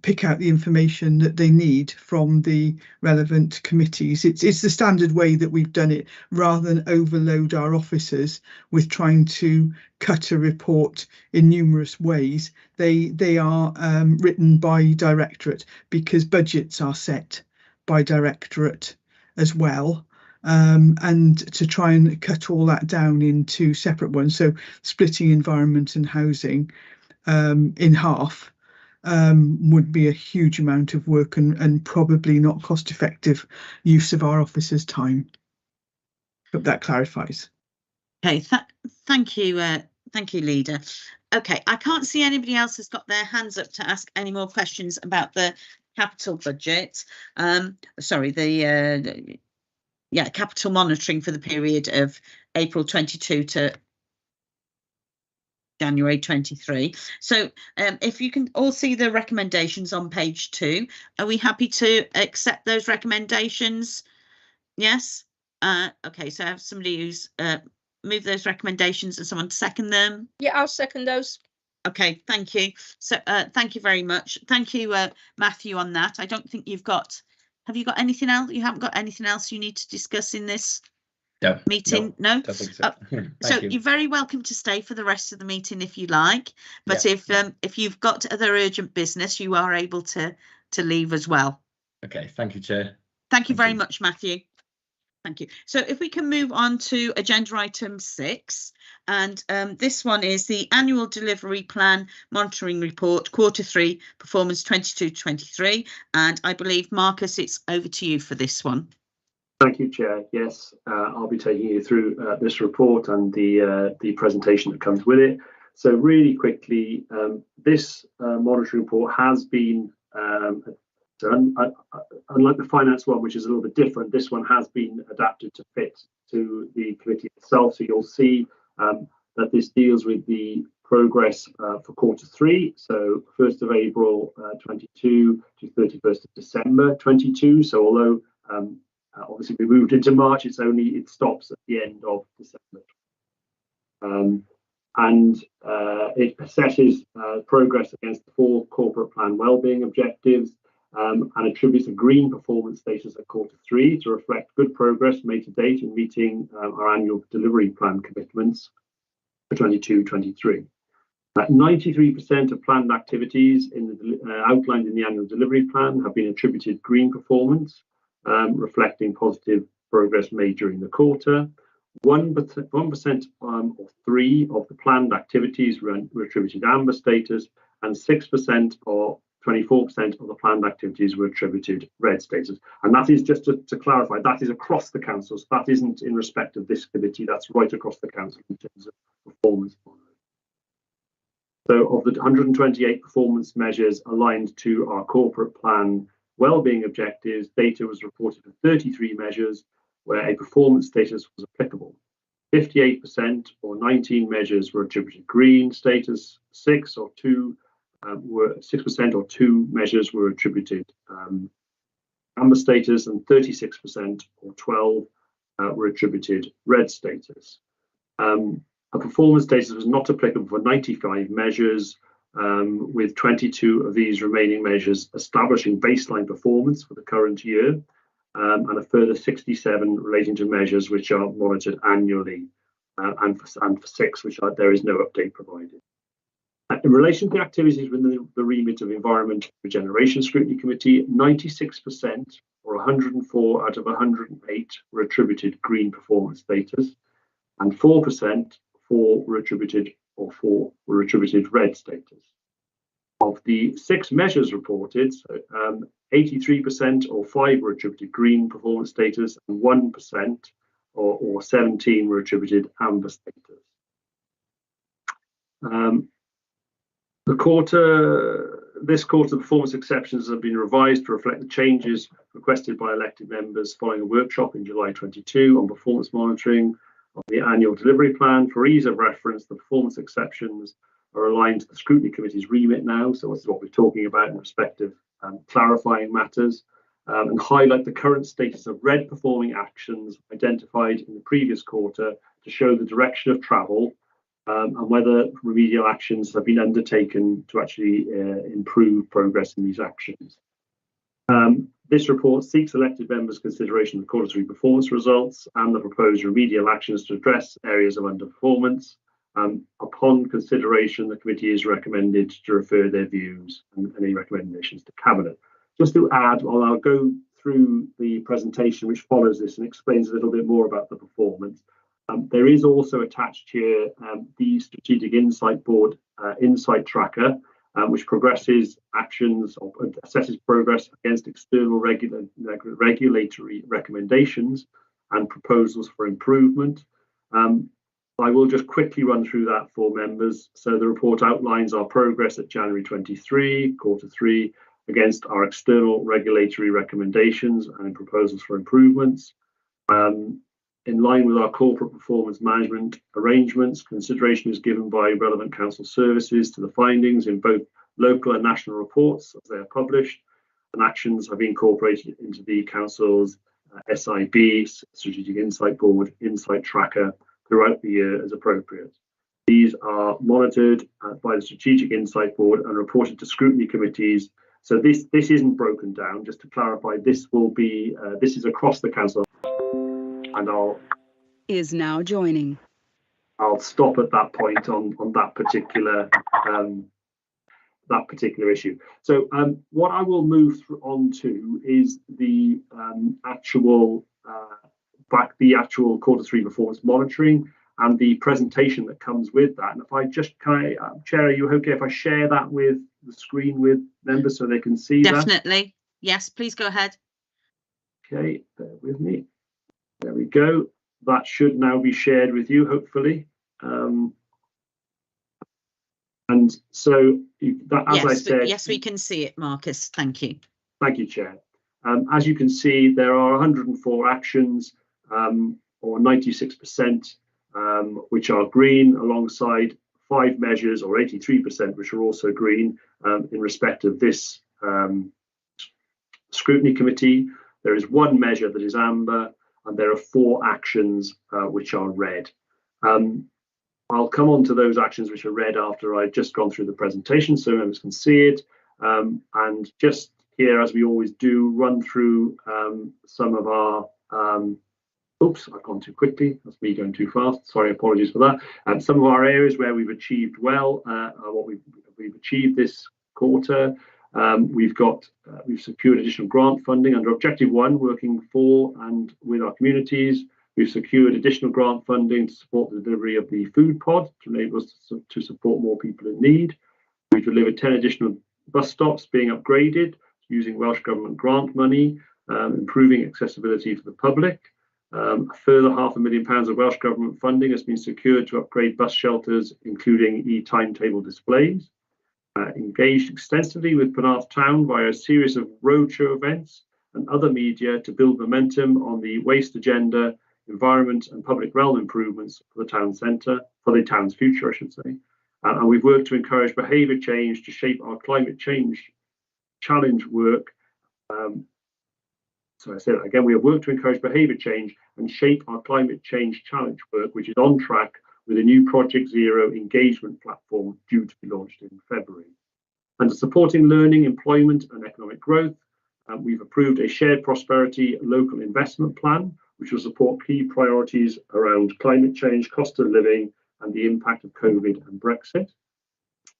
pick out the information that they need from the relevant committees. It's the standard way that we've done it, rather than overload our officers with trying to cut a report in numerous ways. They are written by directorate, because budgets are set by directorate as well, and to try and cut all that down into separate ones, so splitting environment and housing in half would be a huge amount of work and probably not cost effective use of our officers' time. Hope that clarifies. Okay, thank you, leader. Okay, I can't see anybody else has got their hands up to ask any more questions about the capital budget. Sorry, the capital monitoring for the period of April 22 to January 23. So if you can all see the recommendations on page 2, are we happy to accept those recommendations? Yes. Okay, so I have somebody who's moved those recommendations and someone to second them. Yeah, I'll second those. Okay, thank you. So thank you very much. Thank you, Matthew, on that. I don't think you've got, have you got anything else? You haven't got anything else you need to discuss in this meeting? No? Don't think so. So you're very welcome to stay for the rest of the meeting if you like, but if you've got other urgent business, you are able to leave as well. Okay, thank you, Chair. Thank you very much, Matthew. Thank you. So if we can move on to agenda item 6, and this one is the annual delivery plan monitoring report, Q3 performance 22-23, and I believe, Marcus, it's over to you for this one. Thank you, Chair. Yes, I'll be taking you through this report and the presentation that comes with it. So really quickly, this monitoring report has been, unlike the finance one, which is a little bit different, this one has been adapted to fit to the committee itself. So you'll see that this deals with the progress for Q3, so 1st of April 22 to 31st of December 22. So although obviously we moved into March, it stops at the end of December. It assesses progress against the 4 corporate plan wellbeing objectives and attributes a green performance status at Q3 to reflect good progress made to date in meeting our annual delivery plan commitments for 22-23. 93% of planned activities outlined in the annual delivery plan have been attributed green performance, reflecting positive progress made during the quarter. 1% or 3 of the planned activities were attributed amber status, and 6% or 24% of the planned activities were attributed red status. And that is, just to clarify, that is across the council. So that isn't in respect of this committee, that's right across the council in terms of performance. So of the 128 performance measures aligned to our corporate plan wellbeing objectives, data was reported for 33 measures where a performance status was applicable. 58% or 19 measures were attributed green status, 6% or 2 measures were attributed amber status, and 36% or 12 were attributed red status. A performance status was not applicable for 95 measures, with 22 of these remaining measures establishing baseline performance for the current year. and a further 67 relating to measures which are monitored annually, and for 6 which there is no update provided. In relation to activities within the remit of Environment Regeneration Scrutiny Committee, 96%, or 104 out of 108, were attributed green performance status, and 4% were attributed red status. Of the 6 measures reported, 83% or 5 were attributed green performance status, and 1% or 17 were attributed amber status. This quarter, the performance exceptions have been revised to reflect the changes requested by elected members following a workshop in July 22 on performance monitoring of the annual delivery plan. For ease of reference, the performance exceptions are aligned to the Scrutiny Committee's remit now, so this is what we're talking about in respect of clarifying matters, and highlight the current status of red performing actions identified in the previous quarter to show the direction of travel, and whether remedial actions have been undertaken to actually improve progress in these actions. This report seeks elected members' consideration of the quarter 3 performance results and the proposed remedial actions to address areas of underperformance. Upon consideration, the committee is recommended to refer their views and any recommendations to Cabinet. Just to add, I'll go through the presentation which follows this and explains a little bit more about the performance. There is also attached here the Strategic Insight Board Insight Tracker, which progresses actions or assesses progress against external regulatory recommendations and proposals for improvement. I will just quickly run through that for members. So the report outlines our progress at January 23, quarter 3, against our external regulatory recommendations and proposals for improvements. In line with our corporate performance management arrangements, consideration is given by relevant council services to the findings in both local and national reports as they are published, and actions have been incorporated into the council's SIB, Strategic Insight Board, Insight Tracker, throughout the year as appropriate. These are monitored by the Strategic Insight Board and reported to scrutiny committees. So this isn't broken down. Just to clarify, this is across the council. And I'll stop at that point on that particular issue. So what I will move on to is the actual quarter 3 performance monitoring and the presentation that comes with that. And if I just Chair, are you okay if I share that with the screen with members so they can see that? Definitely. Yes, please go ahead. Okay, bear with me. There we go. That should now be shared with you, hopefully. And so, as I said, yes, we can see it, Marcus. Thank you. Thank you, Chair. As you can see, there are 104 actions, or 96%, which are green, alongside 5 measures, or 83%, which are also green, in respect of this scrutiny committee. There is 1 measure that is amber, and there are 4 actions which are red. I'll come on to those actions which are red after I've just gone through the presentation so members can see it. And just here, as we always do, run through some of our oops, I've gone too quickly. That's me going too fast. Sorry, apologies for that. Some of our areas where we've achieved well, what we've achieved this quarter. We've secured additional grant funding under Objective 1, working for and with our communities. We've secured additional grant funding to support the delivery of the food pod to enable us to support more people in need. We've delivered 10 additional bus stops being upgraded using Welsh Government grant money, improving accessibility for the public. A further £500,000 of Welsh Government funding has been secured to upgrade bus shelters, including e-timetable displays. Engaged extensively with Penarth Town via a series of roadshow events and other media to build momentum on the waste agenda, environment and public realm improvements for the town centre, for the town's future, I should say. And we've worked to encourage behaviour change to shape our climate change challenge work. So I say that again, we have worked to encourage behaviour change and shape our climate change challenge work, which is on track with a new Project Zero engagement platform due to be launched in February. And supporting learning, employment and economic growth, we've approved a shared prosperity local investment plan, which will support key priorities around climate change, cost of living, and the impact of COVID and Brexit.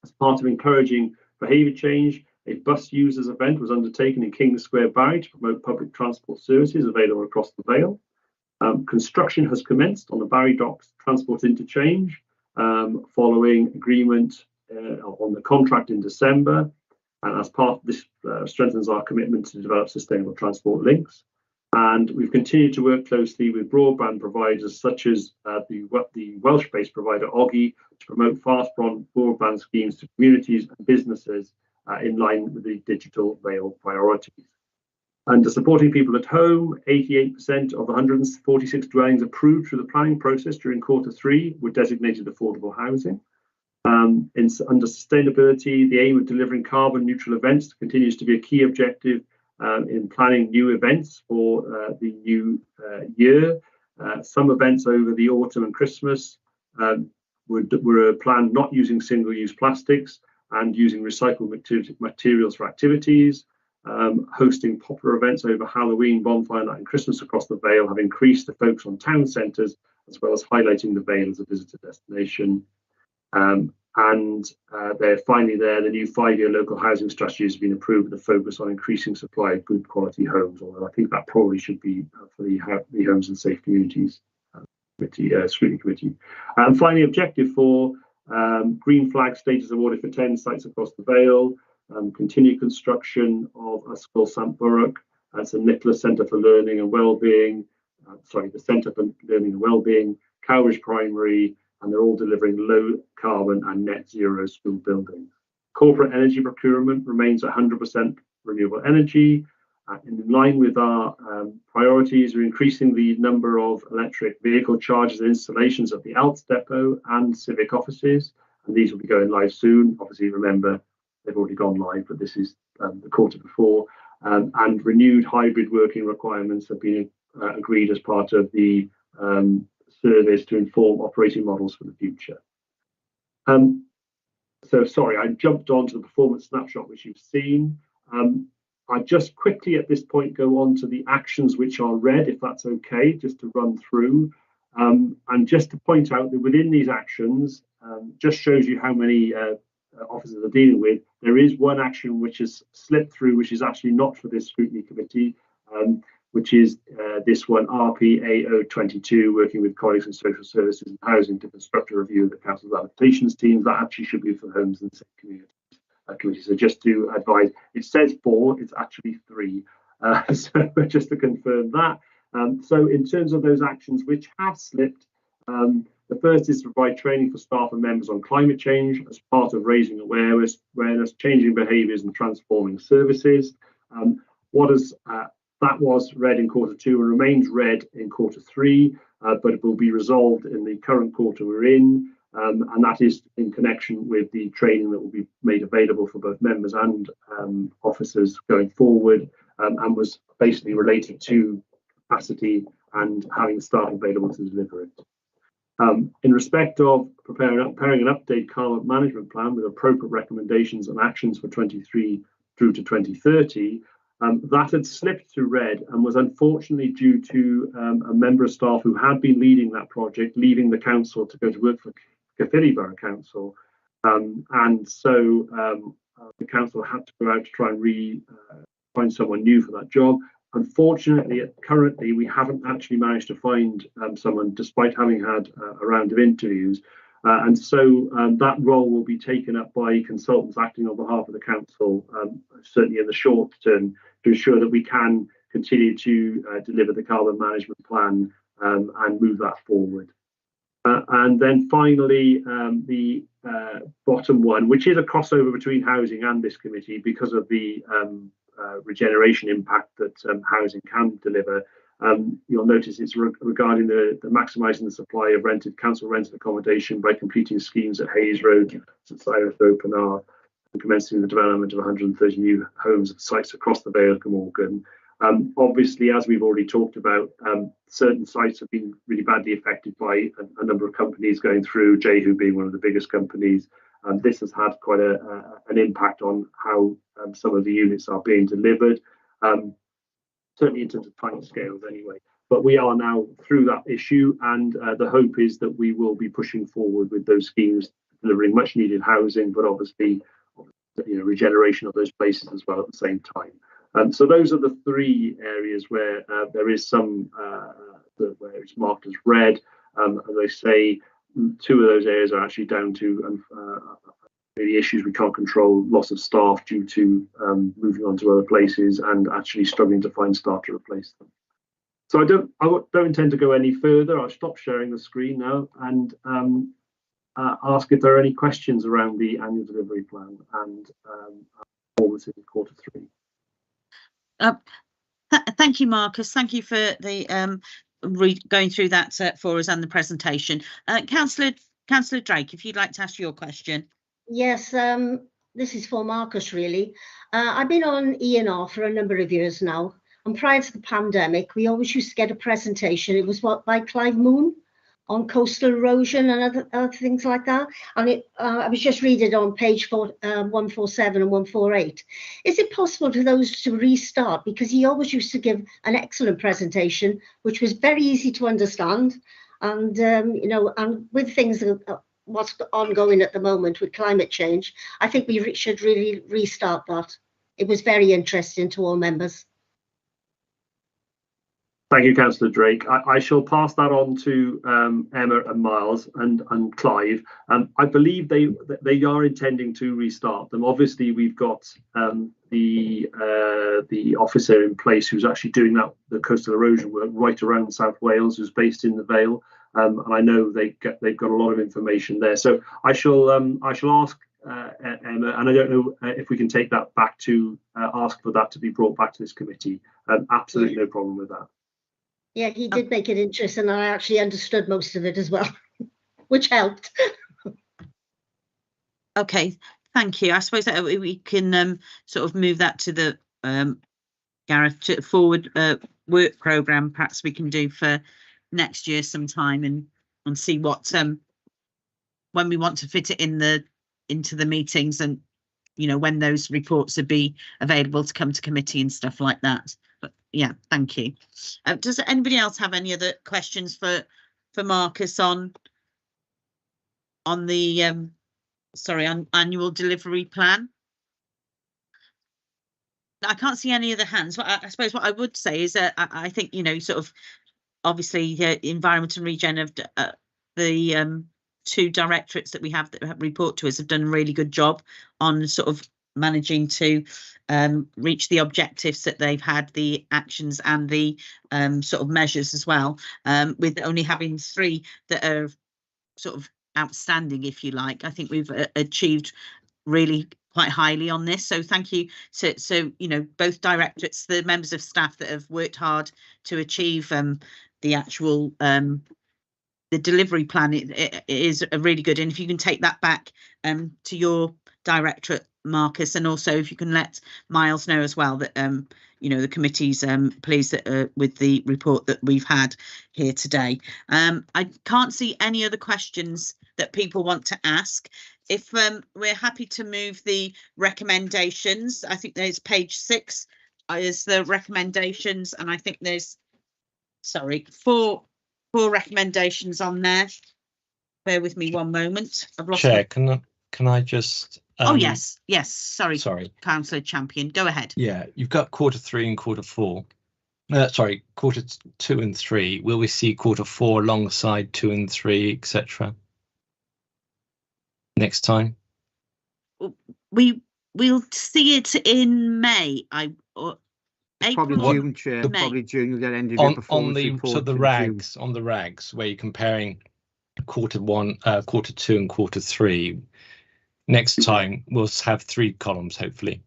As part of encouraging behaviour change, a bus users event was undertaken in King's Square, Barry, to promote public transport services available across the Vale. Construction has commenced on the Barry Docks Transport Interchange, following agreement on the contract in December. And as part of this, strengthens our commitment to develop sustainable transport links. And we've continued to work closely with broadband providers such as the Welsh-based provider Oggy to promote fast broadband schemes to communities and businesses in line with the digital Vale priorities. Under supporting people at home, 88% of 146 dwellings approved through the planning process during Q3 were designated affordable housing. Under sustainability, the aim of delivering carbon neutral events continues to be a key objective in planning new events for the new year. Some events over the autumn and Christmas were planned not using single-use plastics and using recycled materials for activities. Hosting popular events over Halloween, bonfire night and Christmas across the Vale have increased the focus on town centres, as well as highlighting the Vale as a visitor destination. The new 5-year local housing strategy has been approved with a focus on increasing supply of good quality homes, although I think that probably should be for the Homes and Safe Communities Scrutiny Committee. And finally, objective 4, green flag status awarded for 10 sites across the Vale. Continued construction of Ysgol Sant Bwrwc, St Nicholas Centre for Learning and Wellbeing, the Centre for Learning and Wellbeing, Cowbridge Primary, and they're all delivering low carbon and net zero school buildings. Corporate energy procurement remains 100% renewable energy. In line with our priorities, we're increasing the number of electric vehicle chargers and installations at the Alts Depot and civic offices, and these will be going live soon. Obviously, remember, they've already gone live, but this is the quarter before. And renewed hybrid working requirements have been agreed as part of the surveys to inform operating models for the future. I jumped on to the performance snapshot, which you've seen. I just quickly at this point go on to the actions which are red, if that's okay, just to run through. And just to point out that within these actions, just shows you how many officers are dealing with. There is one action which has slipped through, which is actually not for this scrutiny committee, which is this one, RPAO 22, working with colleagues in social services and housing to construct a review of the council's adaptations teams. That actually should be for the Homes and Safe Communities Committee. So just to advise, it says 4, it's actually 3. So just to confirm that. So in terms of those actions which have slipped, the first is to provide training for staff and members on climate change as part of raising awareness, changing behaviours and transforming services. That was red in Q2 and remains red in Q3, but it will be resolved in the current quarter we're in, and that is in connection with the training that will be made available for both members and officers going forward, and was basically related to capacity and having staff available to deliver it. In respect of preparing an updated carbon management plan with appropriate recommendations and actions for 23 through to 2030, that had slipped to red and was unfortunately due to a member of staff who had been leading that project, leaving the council to go to work for Caerphilly Borough Council. And so the council had to go out to try and find someone new for that job. Unfortunately, currently, we haven't actually managed to find someone, despite having had a round of interviews. And so that role will be taken up by consultants acting on behalf of the council, certainly in the short term, to ensure that we can continue to deliver the carbon management plan and move that forward. And then finally, the bottom one, which is a crossover between housing and this committee because of the regeneration impact that housing can deliver. You'll notice it's regarding the maximising the supply of council rented accommodation by completing schemes at Hayes Road, St Cyrus Open R, and commencing the development of 130 new homes at sites across the Vale of Glamorgan. Obviously, as we've already talked about, certain sites have been really badly affected by a number of companies going through, Jehu being one of the biggest companies. This has had quite an impact on how some of the units are being delivered. certainly in terms of timescales anyway. But we are now through that issue, and the hope is that we will be pushing forward with those schemes, delivering much needed housing, but obviously, regeneration of those places as well at the same time. So those are the three areas where there is some where it's marked as red. As I say, two of those areas are actually down to the issues we can't control, loss of staff due to moving on to other places and actually struggling to find staff to replace them. So I don't intend to go any further. I'll stop sharing the screen now and ask if there are any questions around the annual delivery plan and performance in Q3. Thank you, Marcus. Thank you for the going through that for us and the presentation. Councillor Drake, if you'd like to ask your question. Yes, this is for Marcus, really. I've been on ENR for a number of years now, and prior to the pandemic, we always used to get a presentation. It was by Clive Moon on coastal erosion and other things like that. And I was just reading on page 147 and 148. Is it possible for those to restart? Because he always used to give an excellent presentation, which was very easy to understand. And, and with things what's ongoing at the moment with climate change, I think we should really restart that. It was very interesting to all members. Thank you, Councillor Drake. I shall pass that on to Emma and Miles and Clive. I believe they are intending to restart them. Obviously, we've got the officer in place who's actually doing the coastal erosion work right around South Wales, who's based in the Vale. And I know they've got a lot of information there. So I shall ask Emma, and I don't know if we can take that back to ask for that to be brought back to this committee. Absolutely no problem with that. Yeah, he did make it interesting, and I actually understood most of it as well, which helped. Okay, thank you. I suppose that we can sort of move that to the Gareth to forward work programme. Perhaps we can do for next year sometime and see what when we want to fit it into the meetings, and when those reports would be available to come to committee and stuff like that. But yeah, thank you. Does anybody else have any other questions for Marcus on the on annual delivery plan? I can't see any other hands. I suppose what I would say is that I think sort of obviously environment and regen of the two directorates that we have that report to us have done a really good job on sort of managing to reach the objectives that they've had, the actions and the sort of measures as well, with only having 3 that are sort of outstanding, if you like. I think we've achieved really quite highly on this, so thank you. So both directorates, the members of staff that have worked hard to achieve the actual the delivery plan, it is a really good, and if you can take that back to your directorate, Marcus, and also if you can let Miles know as well that the committee's pleased with the report that we've had here today. I can't see any other questions that people want to ask. If we're happy to move the recommendations, I think there's page 6 is the recommendations, and I think there's four recommendations on there. Bear with me one moment. I've lost Chair, can I just oh yes, sorry Councillor Champion, go ahead. Yeah, you've got Q3 and Q4. Q2 and 3. Will we see Q4 alongside 2 and 3, etc. next time? We'll see it in May. Probably June, Chair. Probably June. You'll get end of year performance report. So the rags on the rags where you're comparing Q1, Q2, and Q3. Next time we'll have 3 columns, hopefully.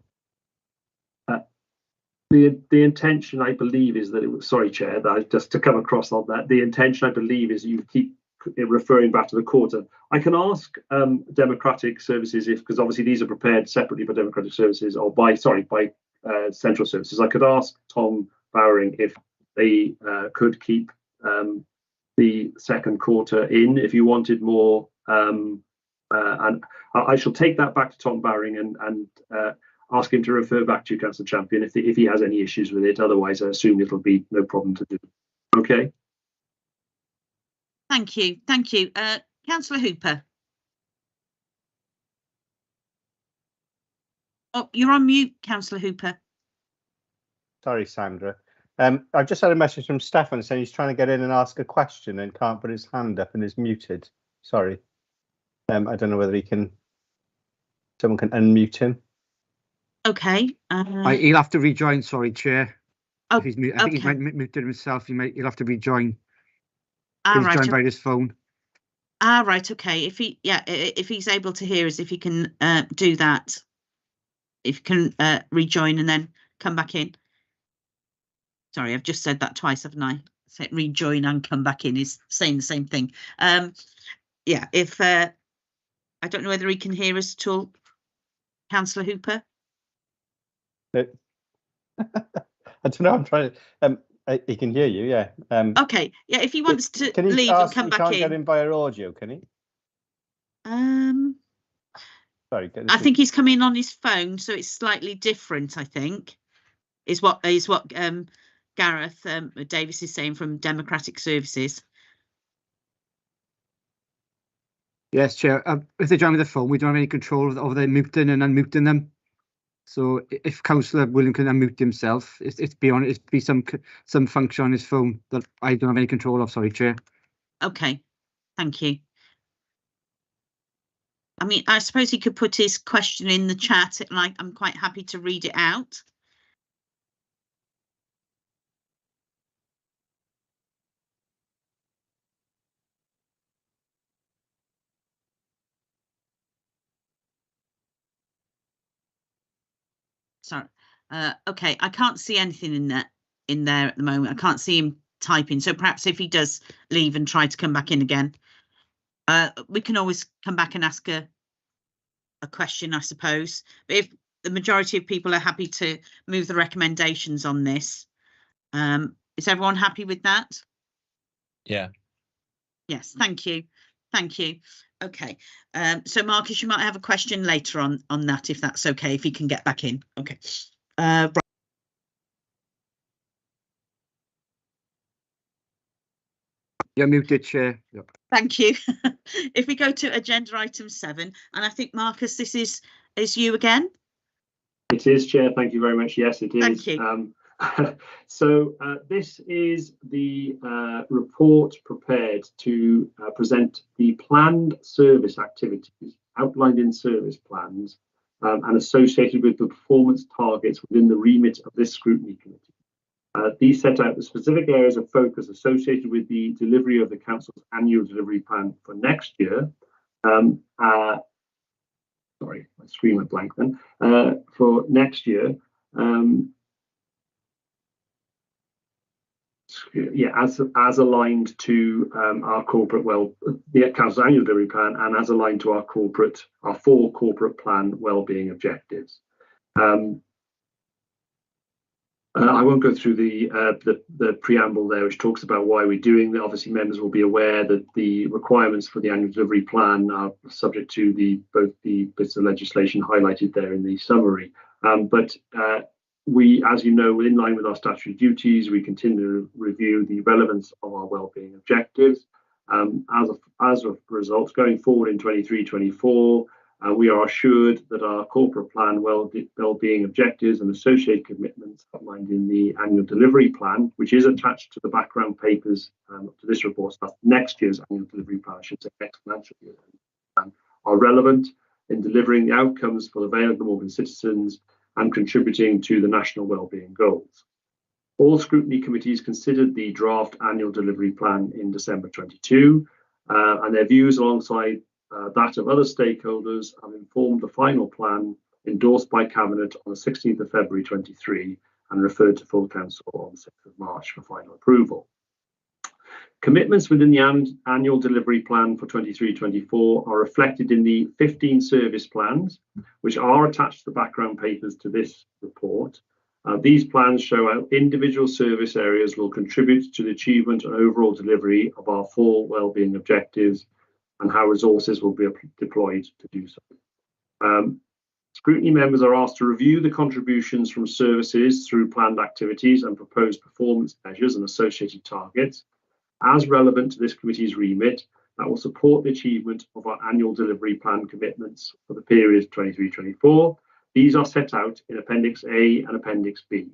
The intention, I believe, is that it was. Sorry, Chair. That just to come across on that. The intention, I believe, is you keep referring back to the quarter. I can ask Democratic Services because obviously these are prepared separately by Democratic Services or by Central Services. I could ask Tom Bowering if they could keep the second quarter in if you wanted more, and I shall take that back to Tom Bowering and ask him to refer back to you, Councillor Champion, if he has any issues with it. Otherwise, I assume it'll be no problem to do. Okay. Thank you. Councillor Hooper. Oh, you're on mute, Councillor Hooper. Sorry, Sandra. I've just had a message from Stefan saying he's trying to get in and ask a question and can't put his hand up and is muted. Sorry. I don't know whether someone can unmute him. Okay. He'll have to rejoin. Sorry, Chair. Oh, I think he might muted himself. He'll have to rejoin. Right. He's joined by his phone. Right. Okay. If he's able to hear us, if he can do that, if you can rejoin and then come back in. Sorry, I've just said that twice, haven't I? Say rejoin and come back in is saying the same thing. Yeah. If I don't know whether he can hear us at all, Councillor Hooper. I don't know. I'm trying to. He can hear you. Yeah. Okay. Yeah. If he wants to can he leave and come he back can't in. get in via audio, can he? Sorry. I think he's coming on his phone, so it's slightly different. I think is what Gareth Davis is saying from Democratic Services. Yes, Chair. If they join with the phone, we don't have any control over their muting and unmuting them. So if Councillor William can unmute himself, it'd be some function on his phone that I don't have any control of. Sorry, Chair. Okay, thank you. I mean, I suppose he could put his question in the chat, and I'm quite happy to read it out. Sorry. Okay, I can't see anything in there at the moment. I can't see him typing. So perhaps if he does leave and try to come back in again, we can always come back and ask a question, I suppose. But if the majority of people are happy to move the recommendations on this, is everyone happy with that? Yeah. Yes, thank you. Okay, so Marcus, you might have a question later on that, if that's okay, if he can get back in. Okay. Right. You're muted, Chair. Yep. Thank you. If we go to agenda item 7, and I think Marcus, this is you again. It is, Chair. Thank you very much. Yes, it is. Thank you. So this is the report prepared to present the planned service activities outlined in service plans and associated with the performance targets within the remit of this scrutiny committee. These set out the specific areas of focus associated with the delivery of the Council's annual delivery plan for next year. Sorry, my screen went blank then. For next year, as aligned to our corporate the Council's annual delivery plan, and as aligned to our 4 corporate plan wellbeing objectives. I won't go through the preamble there, which talks about why we're doing that. Obviously, members will be aware that the requirements for the annual delivery plan are subject to both the bits of legislation highlighted there in the summary. But we, as you know, in line with our statutory duties, we continue to review the relevance of our wellbeing objectives. As a result, going forward in 23-24, we are assured that our corporate plan wellbeing objectives and associated commitments outlined in the annual delivery plan, which is attached to the background papers to this report, so that's next year's annual delivery plan, I should say next financial year, are relevant in delivering the outcomes for the Vale of Glamorgan citizens and contributing to the national wellbeing goals. All scrutiny committees considered the draft annual delivery plan in December 22, and their views alongside that of other stakeholders have informed the final plan endorsed by Cabinet on the 16th of February 23 and referred to full council on the 6th of March for final approval. Commitments within the annual delivery plan for 23-24 are reflected in the 15 service plans, which are attached to the background papers to this report. These plans show how individual service areas will contribute to the achievement and overall delivery of our 4 wellbeing objectives and how resources will be deployed to do so. Scrutiny members are asked to review the contributions from services through planned activities and proposed performance measures and associated targets as relevant to this committee's remit that will support the achievement of our annual delivery plan commitments for the period 23-24. These are set out in Appendix A and Appendix B.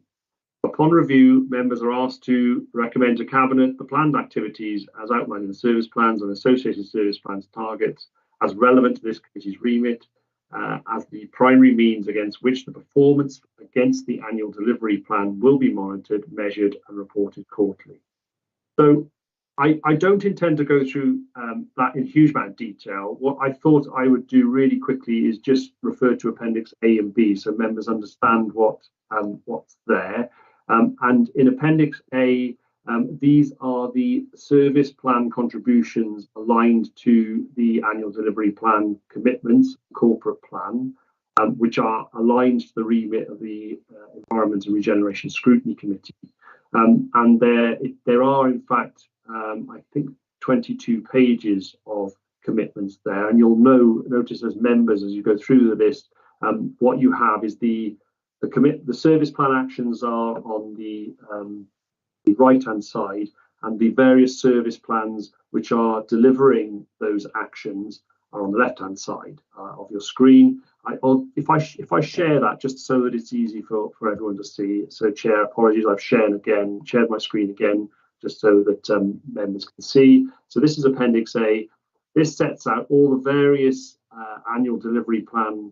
Upon review, members are asked to recommend to Cabinet the planned activities as outlined in the service plans and associated service plans targets as relevant to this committee's remit as the primary means against which the performance against the annual delivery plan will be monitored, measured and reported quarterly. So I don't intend to go through that in huge amount of detail. What I thought I would do really quickly is just refer to Appendix A and B so members understand what's there. And in Appendix A, these are the service plan contributions aligned to the annual delivery plan commitments, corporate plan, which are aligned to the remit of the Environment and Regeneration Scrutiny Committee. And there are, in fact, I think 22 pages of commitments there. And you'll notice as members, as you go through the list, what you have is the service plan actions are on the right-hand side, and the various service plans which are delivering those actions are on the left-hand side of your screen. If I share that just so that it's easy for everyone to see. So, Chair, apologies, I've shared my screen again, just so that members can see. So this is Appendix A. This sets out all the various annual delivery plan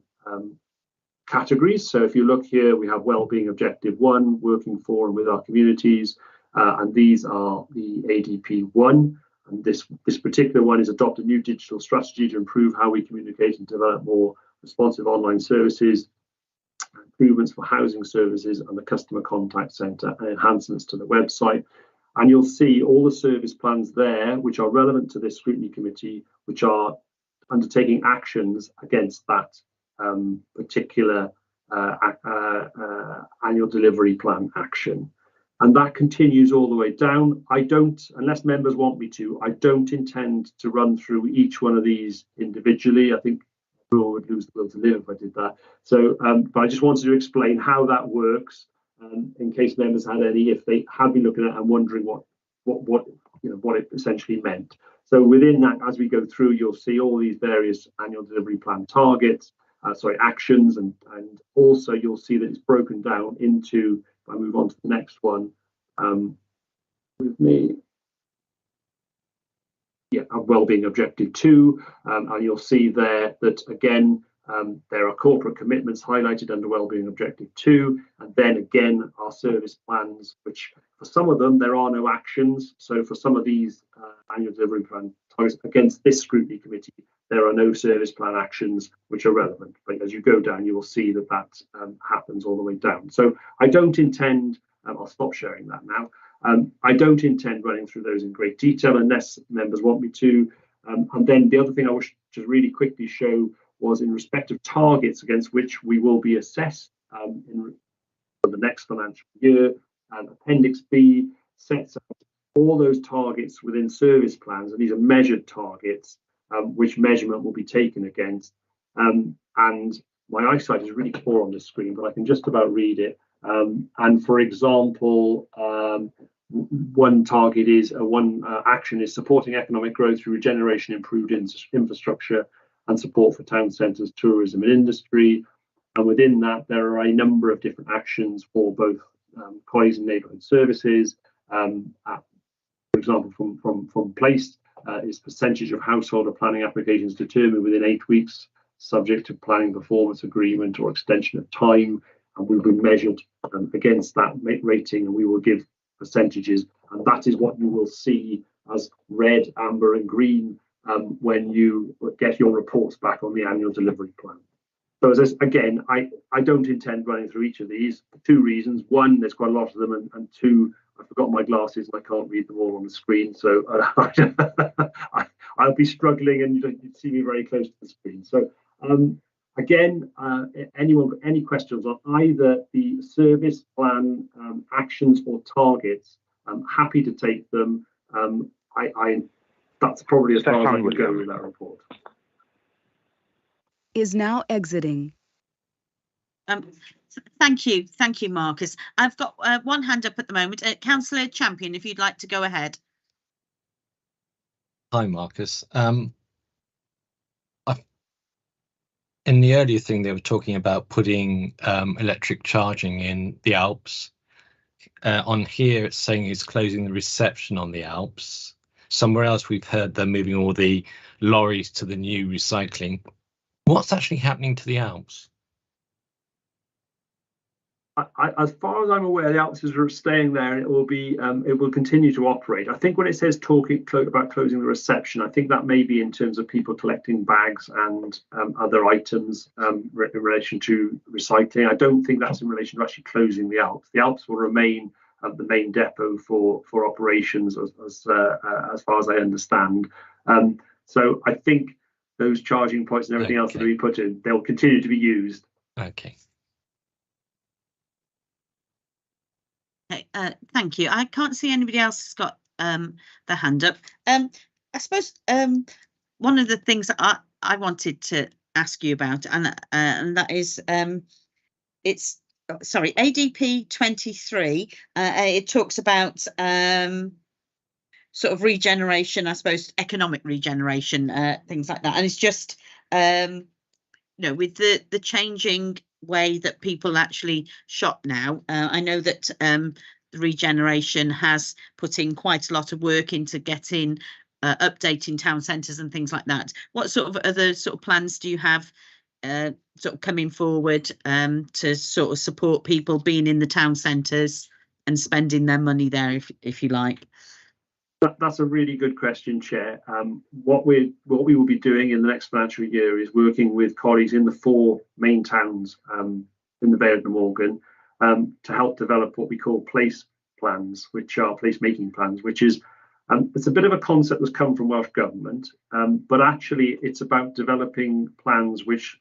categories. So if you look here, we have Wellbeing Objective 1, working for and with our communities, and these are the ADP 1. And this particular one is adopt a new digital strategy to improve how we communicate and develop more responsive online services, improvements for housing services and the customer contact centre, and enhancements to the website. And you'll see all the service plans there, which are relevant to this scrutiny committee, which are undertaking actions against that particular annual delivery plan action. And that continues all the way down. Unless members want me to, I don't intend to run through each one of these individually. I think we all would lose the will to live if I did that. So, but I just wanted to explain how that works, in case members had any, if they had been looking at it and wondering what it essentially meant. So within that, as we go through, you'll see all these various annual delivery plan targets, actions, and also you'll see that it's broken down into. If I move on to the next one, with me. Yeah, Wellbeing Objective 2, and you'll see there that again there are corporate commitments highlighted under Wellbeing Objective 2, and then again our service plans, which for some of them there are no actions. So for some of these annual delivery plan targets against this scrutiny committee, there are no service plan actions which are relevant. But as you go down, you will see that happens all the way down. So I don't intend, I'll stop sharing that now. I don't intend running through those in great detail unless members want me to. And then the other thing I wish to really quickly show was in respect of targets against which we will be assessed in the next financial year. Appendix B sets out all those targets within service plans, and these are measured targets, which measurement will be taken against. And my eyesight is really poor on this screen, but I can just about read it. And for example, one target is action is supporting economic growth through regeneration, improved infrastructure, and support for town centres, tourism, and industry. And within that, there are a number of different actions for both colleagues and neighbourhood services. For example, from Placed is percentage of household or planning applications determined within 8 weeks, subject to planning performance agreement or extension of time, and will be measured against that rating, and we will give percentages, and that is what you will see as red, amber, and green when you get your reports back on the annual delivery plan. So again, I don't intend running through each of these for two reasons. One, there's quite a lot of them, and two, I've forgotten my glasses and I can't read them all on the screen, so I'll be struggling, and you'd see me very close to the screen. So again, anyone got any questions on either the service plan actions or targets, I'm happy to take them. That's probably as far as I would go with that report. Is now exiting. Thank you, Marcus. I've got one hand up at the moment. Councillor Champion, if you'd like to go ahead. Hi, Marcus. In the earlier thing, they were talking about putting electric charging in the Alps. On here, it's saying it's closing the reception on the Alps. Somewhere else, we've heard they're moving all the lorries to the new recycling. What's actually happening to the Alps? As far as I'm aware, the Alps are staying there, and it will continue to operate. I think when it says about closing the reception, I think that may be in terms of people collecting bags and other items in relation to recycling. I don't think that's in relation to actually closing the Alps. The Alps will remain the main depot for operations, as far as I understand. So I think those charging points and everything else that we put in, they'll continue to be used. Okay. Thank you. I can't see anybody else has got their hand up. I suppose one of the things that I wanted to ask you about, and that is it's ADP 23. It talks about sort of regeneration, I suppose, economic regeneration, things like that, and it's just with the changing way that people actually shop now. I know that the Regeneration has put in quite a lot of work into getting updating town centres and things like that. What sort of other sort of plans do you have sort of coming forward to sort of support people being in the town centres and spending their money there, if you like? That's a really good question, Chair. What we will be doing in the next financial year is working with colleagues in the 4 main towns in the Bay of Glamorgan to help develop what we call place plans, which are place-making plans, which is it's a bit of a concept that's come from Welsh Government, but actually it's about developing plans which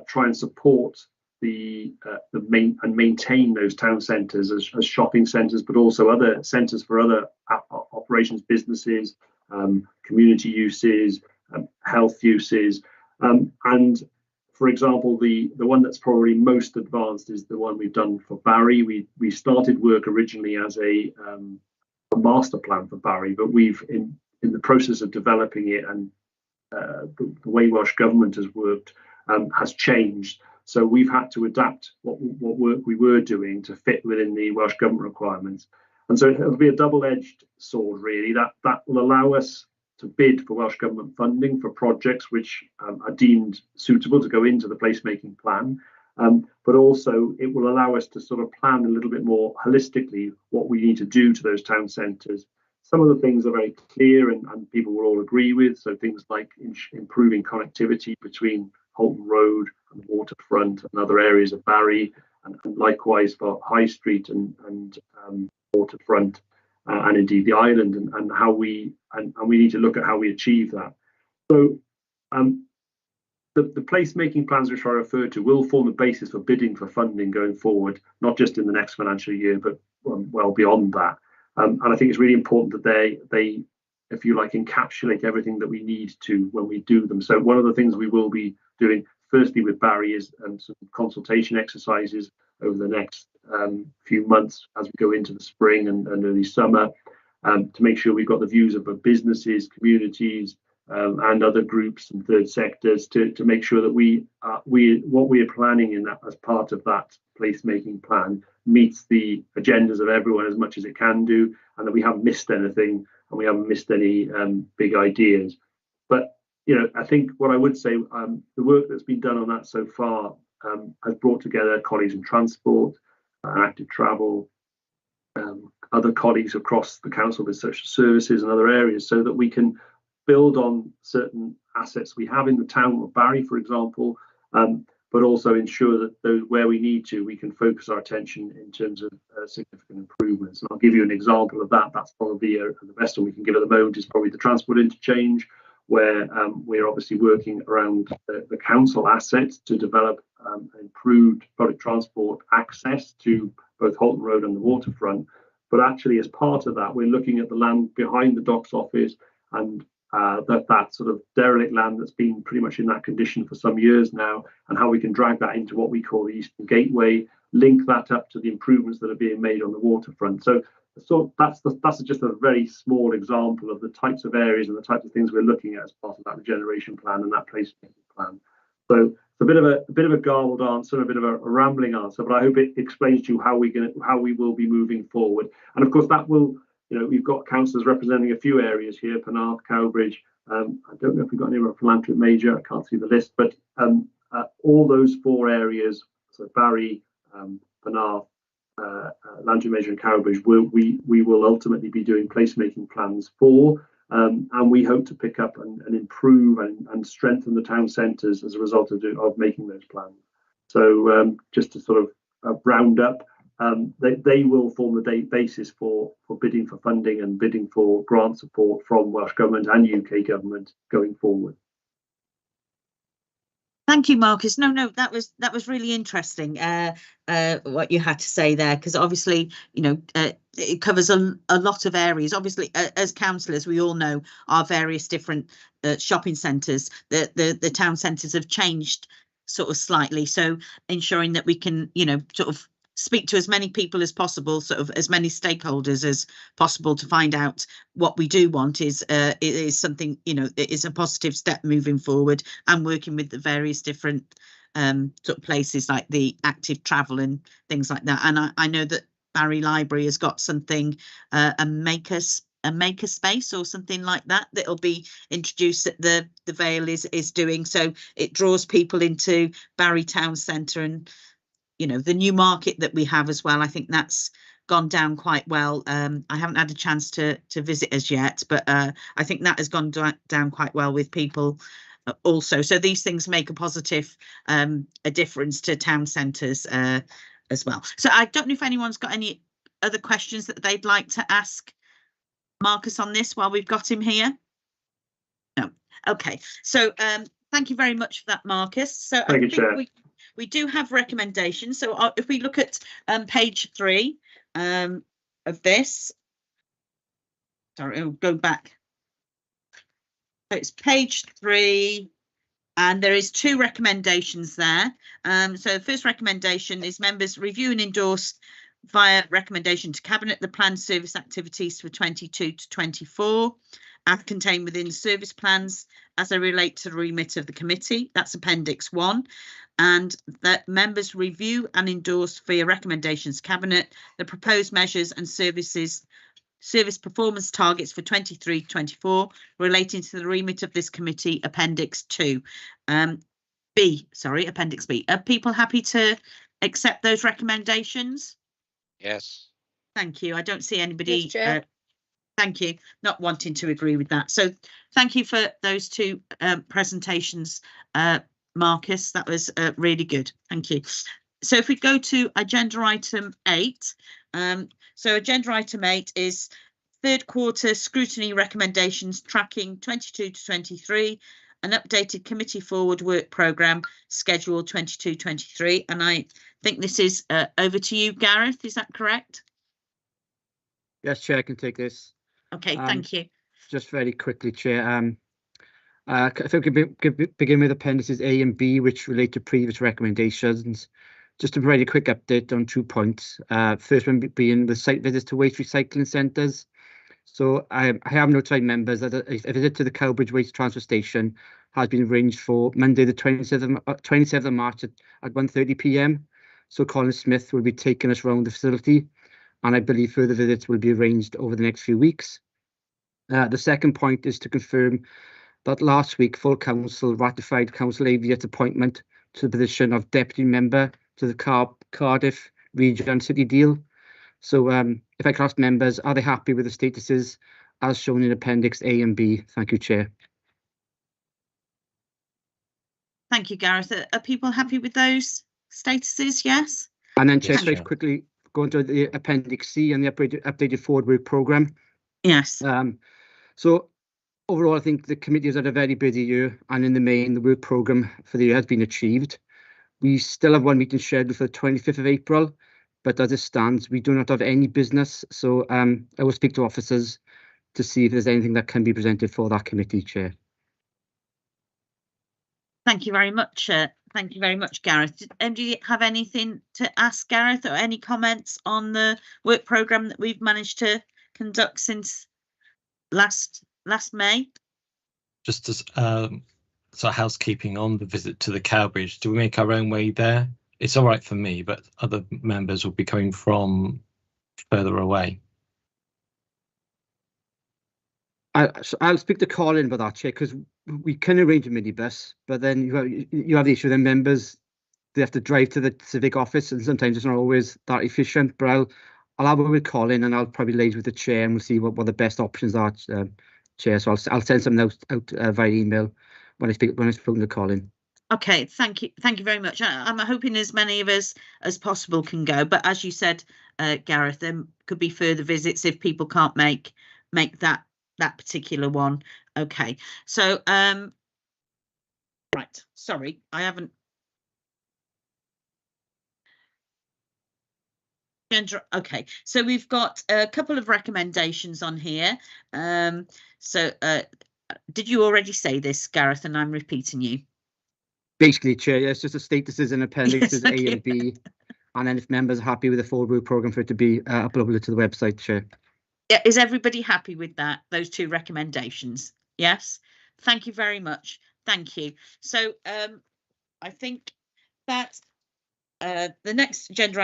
try and support maintain those town centres as shopping centres, but also other centres for other operations, businesses, community uses, health uses, and for example, the one that's probably most advanced is the one we've done for Barry. We started work originally as a master plan for Barry, but we've in the process of developing it, and the way Welsh Government has worked has changed. So we've had to adapt what work we were doing to fit within the Welsh Government requirements. And so it'll be a double-edged sword, really. That will allow us to bid for Welsh Government funding for projects which are deemed suitable to go into the placemaking plan. But also it will allow us to sort of plan a little bit more holistically what we need to do to those town centres. Some of the things are very clear and people will all agree with. So things like improving connectivity between Holton Road and the waterfront and other areas of Barry, and likewise for High Street and waterfront and indeed the island, and how we need to look at how we achieve that. So the placemaking plans which I referred to will form the basis for bidding for funding going forward, not just in the next financial year, but well beyond that. And I think it's really important that they, if you like, encapsulate everything that we need to when we do them. So one of the things we will be doing, firstly with Barry, is some consultation exercises over the next few months as we go into the spring and early summer, to make sure we've got the views of businesses, communities, and other groups and third sectors to make sure that what we are planning in that as part of that placemaking plan meets the agendas of everyone as much as it can do, and that we haven't missed anything and we haven't missed any big ideas. But I think what I would say, the work that's been done on that so far has brought together colleagues in transport, active travel, other colleagues across the council with social services and other areas, so that we can build on certain assets we have in the town of Barry, for example, but also ensure that those where we need to, we can focus our attention in terms of significant improvements. And I'll give you an example of that. That's probably the best one we can give at the moment is probably the transport interchange, where we're obviously working around the council assets to develop improved public transport access to both Holton Road and the waterfront. But actually, as part of that, we're looking at the land behind the docks office and that sort of derelict land that's been pretty much in that condition for some years now, and how we can drag that into what we call the Eastern Gateway, link that up to the improvements that are being made on the waterfront. So that's just a very small example of the types of areas and the types of things we're looking at as part of that regeneration plan and that placemaking plan. So it's a bit of a garbled answer, a bit of a rambling answer, but I hope it explains to you how we will be moving forward. And of course, that will, we've got councillors representing a few areas here: Penarth, Cowbridge. I don't know if we've got anyone from Lantrip Major. I can't see the list, but all those 4 areas, so Barry, Penarth, Lantrip Major and Cowbridge, we will ultimately be doing placemaking plans for, and we hope to pick up and improve and strengthen the town centres as a result of making those plans. So just to sort of round up, they will form the basis for bidding for funding and bidding for grant support from Welsh Government and UK Government going forward. Thank you, Marcus. No, that was really interesting. What you had to say there, because obviously, it covers a lot of areas. Obviously, as councillors, we all know our various different shopping centres. The town centres have changed sort of slightly, so ensuring that we can, sort of speak to as many people as possible, sort of as many stakeholders as possible, to find out what we do want is something, it is a positive step moving forward, and working with the various different sort of places like the active travel and things like that. And I know that Barry Library has got something, a maker space or something like that'll be introduced that the Vale is doing, so it draws people into Barry Town Centre. And the new market that we have as well, I think that's gone down quite well. I haven't had a chance to visit as yet, but I think that has gone down quite well with people also. So these things make a positive a difference to town centres as well. So I don't know if anyone's got any other questions that they'd like to ask Marcus on this while we've got him here. No. Okay. So thank you very much for that, Marcus. So thank you, Chair. We do have recommendations. So if we look at page 3 of this, sorry, I'll go back. So it's page 3, and there is 2 recommendations there. So the first recommendation is members review and endorse via recommendation to Cabinet the planned service activities for 22 to 24 as contained within the service plans as they relate to the remit of the committee. That's Appendix 1. And that members review and endorse via recommendations Cabinet the proposed measures and service performance targets for 23-24 relating to the remit of this committee, Appendix 2. Appendix B. Are people happy to accept those recommendations? Yes. Thank you. I don't see anybody. Yes, thank you. Not wanting to agree with that. So thank you for those 2 presentations, Marcus. That was really good. Thank you. So if we go to agenda item 8, so agenda item 8 is 3rd quarter scrutiny recommendations tracking 22 to 23, an updated committee forward work programme schedule 22-23. And I think this is over to you, Gareth. Is that correct? Yes, Chair, I can take this. Okay, thank you. Just very quickly, Chair. I think we could begin with appendices A and B, which relate to previous recommendations. Just to provide a quick update on 2 points. First one being the site visits to waste recycling centres. So I have notified members that a visit to the Cowbridge Waste Transfer Station has been arranged for Monday the 27th of March at 1:30 p.m. So Colin Smith will be taking us around the facility, and I believe further visits will be arranged over the next few weeks. The second point is to confirm that last week full council ratified Councillor Aviott's appointment to the position of deputy member to the Cardiff Region City Deal. So if I can ask members, are they happy with the statuses as shown in Appendix A and B? Thank you, Chair. Thank you, Gareth. Are people happy with those statuses? Yes. And then, Chair, Yes, very Chair. quickly go into the Appendix C and the updated forward work programme. Yes. So overall, I think the committee has had a very busy year, and in the main, the work programme for the year has been achieved. We still have one meeting scheduled for the 25th of April, but as it stands, we do not have any business. So I will speak to officers to see if there's anything that can be presented for that committee, Chair. Thank you very much. Thank you very much, Gareth. Do you have anything to ask Gareth, or any comments on the work programme that we've managed to conduct since last May? Just as so housekeeping on the visit to the Cowbridge, do we make our own way there? It's all right for me, but other members will be coming from further away. I'll speak to Colin about that, Chair, because we can arrange a minibus, but then you have the issue of the members. They have to drive to the civic office, and sometimes it's not always that efficient. But I'll have a word with Colin, and I'll probably liaise with the chair, and we'll see what the best options are, Chair. So I'll send something out via email when I speak to Colin. Okay, thank you very much. I'm hoping as many of us as possible can go, but as you said, Gareth, there could be further visits if people can't make that particular one. Okay, so right, sorry, I haven't. Okay, so we've got a couple of recommendations on here. Did you already say this, Gareth, and I'm repeating you? Basically, Chair, yeah, it's just a statuses and appendixes, Yes, A and B, and then if members are happy with the full work programme, for it to be uploaded to the website, Chair. Yeah, is everybody happy with that? Those two recommendations? Yes. Thank you very much. Thank you. So I think that the next agenda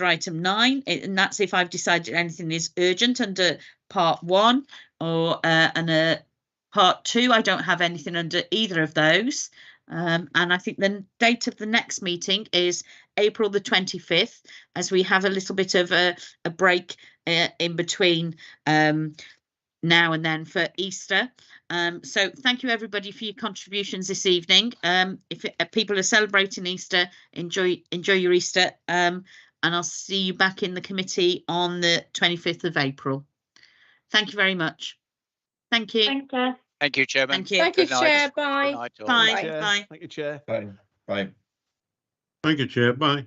item 9, and that's if I've decided anything is urgent under part 1 or and part 2. I don't have anything under either of those. And I think the date of the next meeting is April the 25th, as we have a little bit of a break in between now and then for Easter. So thank you everybody for your contributions this evening. If people are celebrating Easter, enjoy your Easter, and I'll see you back in the committee on the 25th of April. Thank you very much. Thank you. Thanks, Chair. Thank you, Chairman. Thank you. Good night. Chair. Bye. Good night all. Bye. Chair. Bye. Thank you, Chair. Bye. Thank you, Chair. Bye.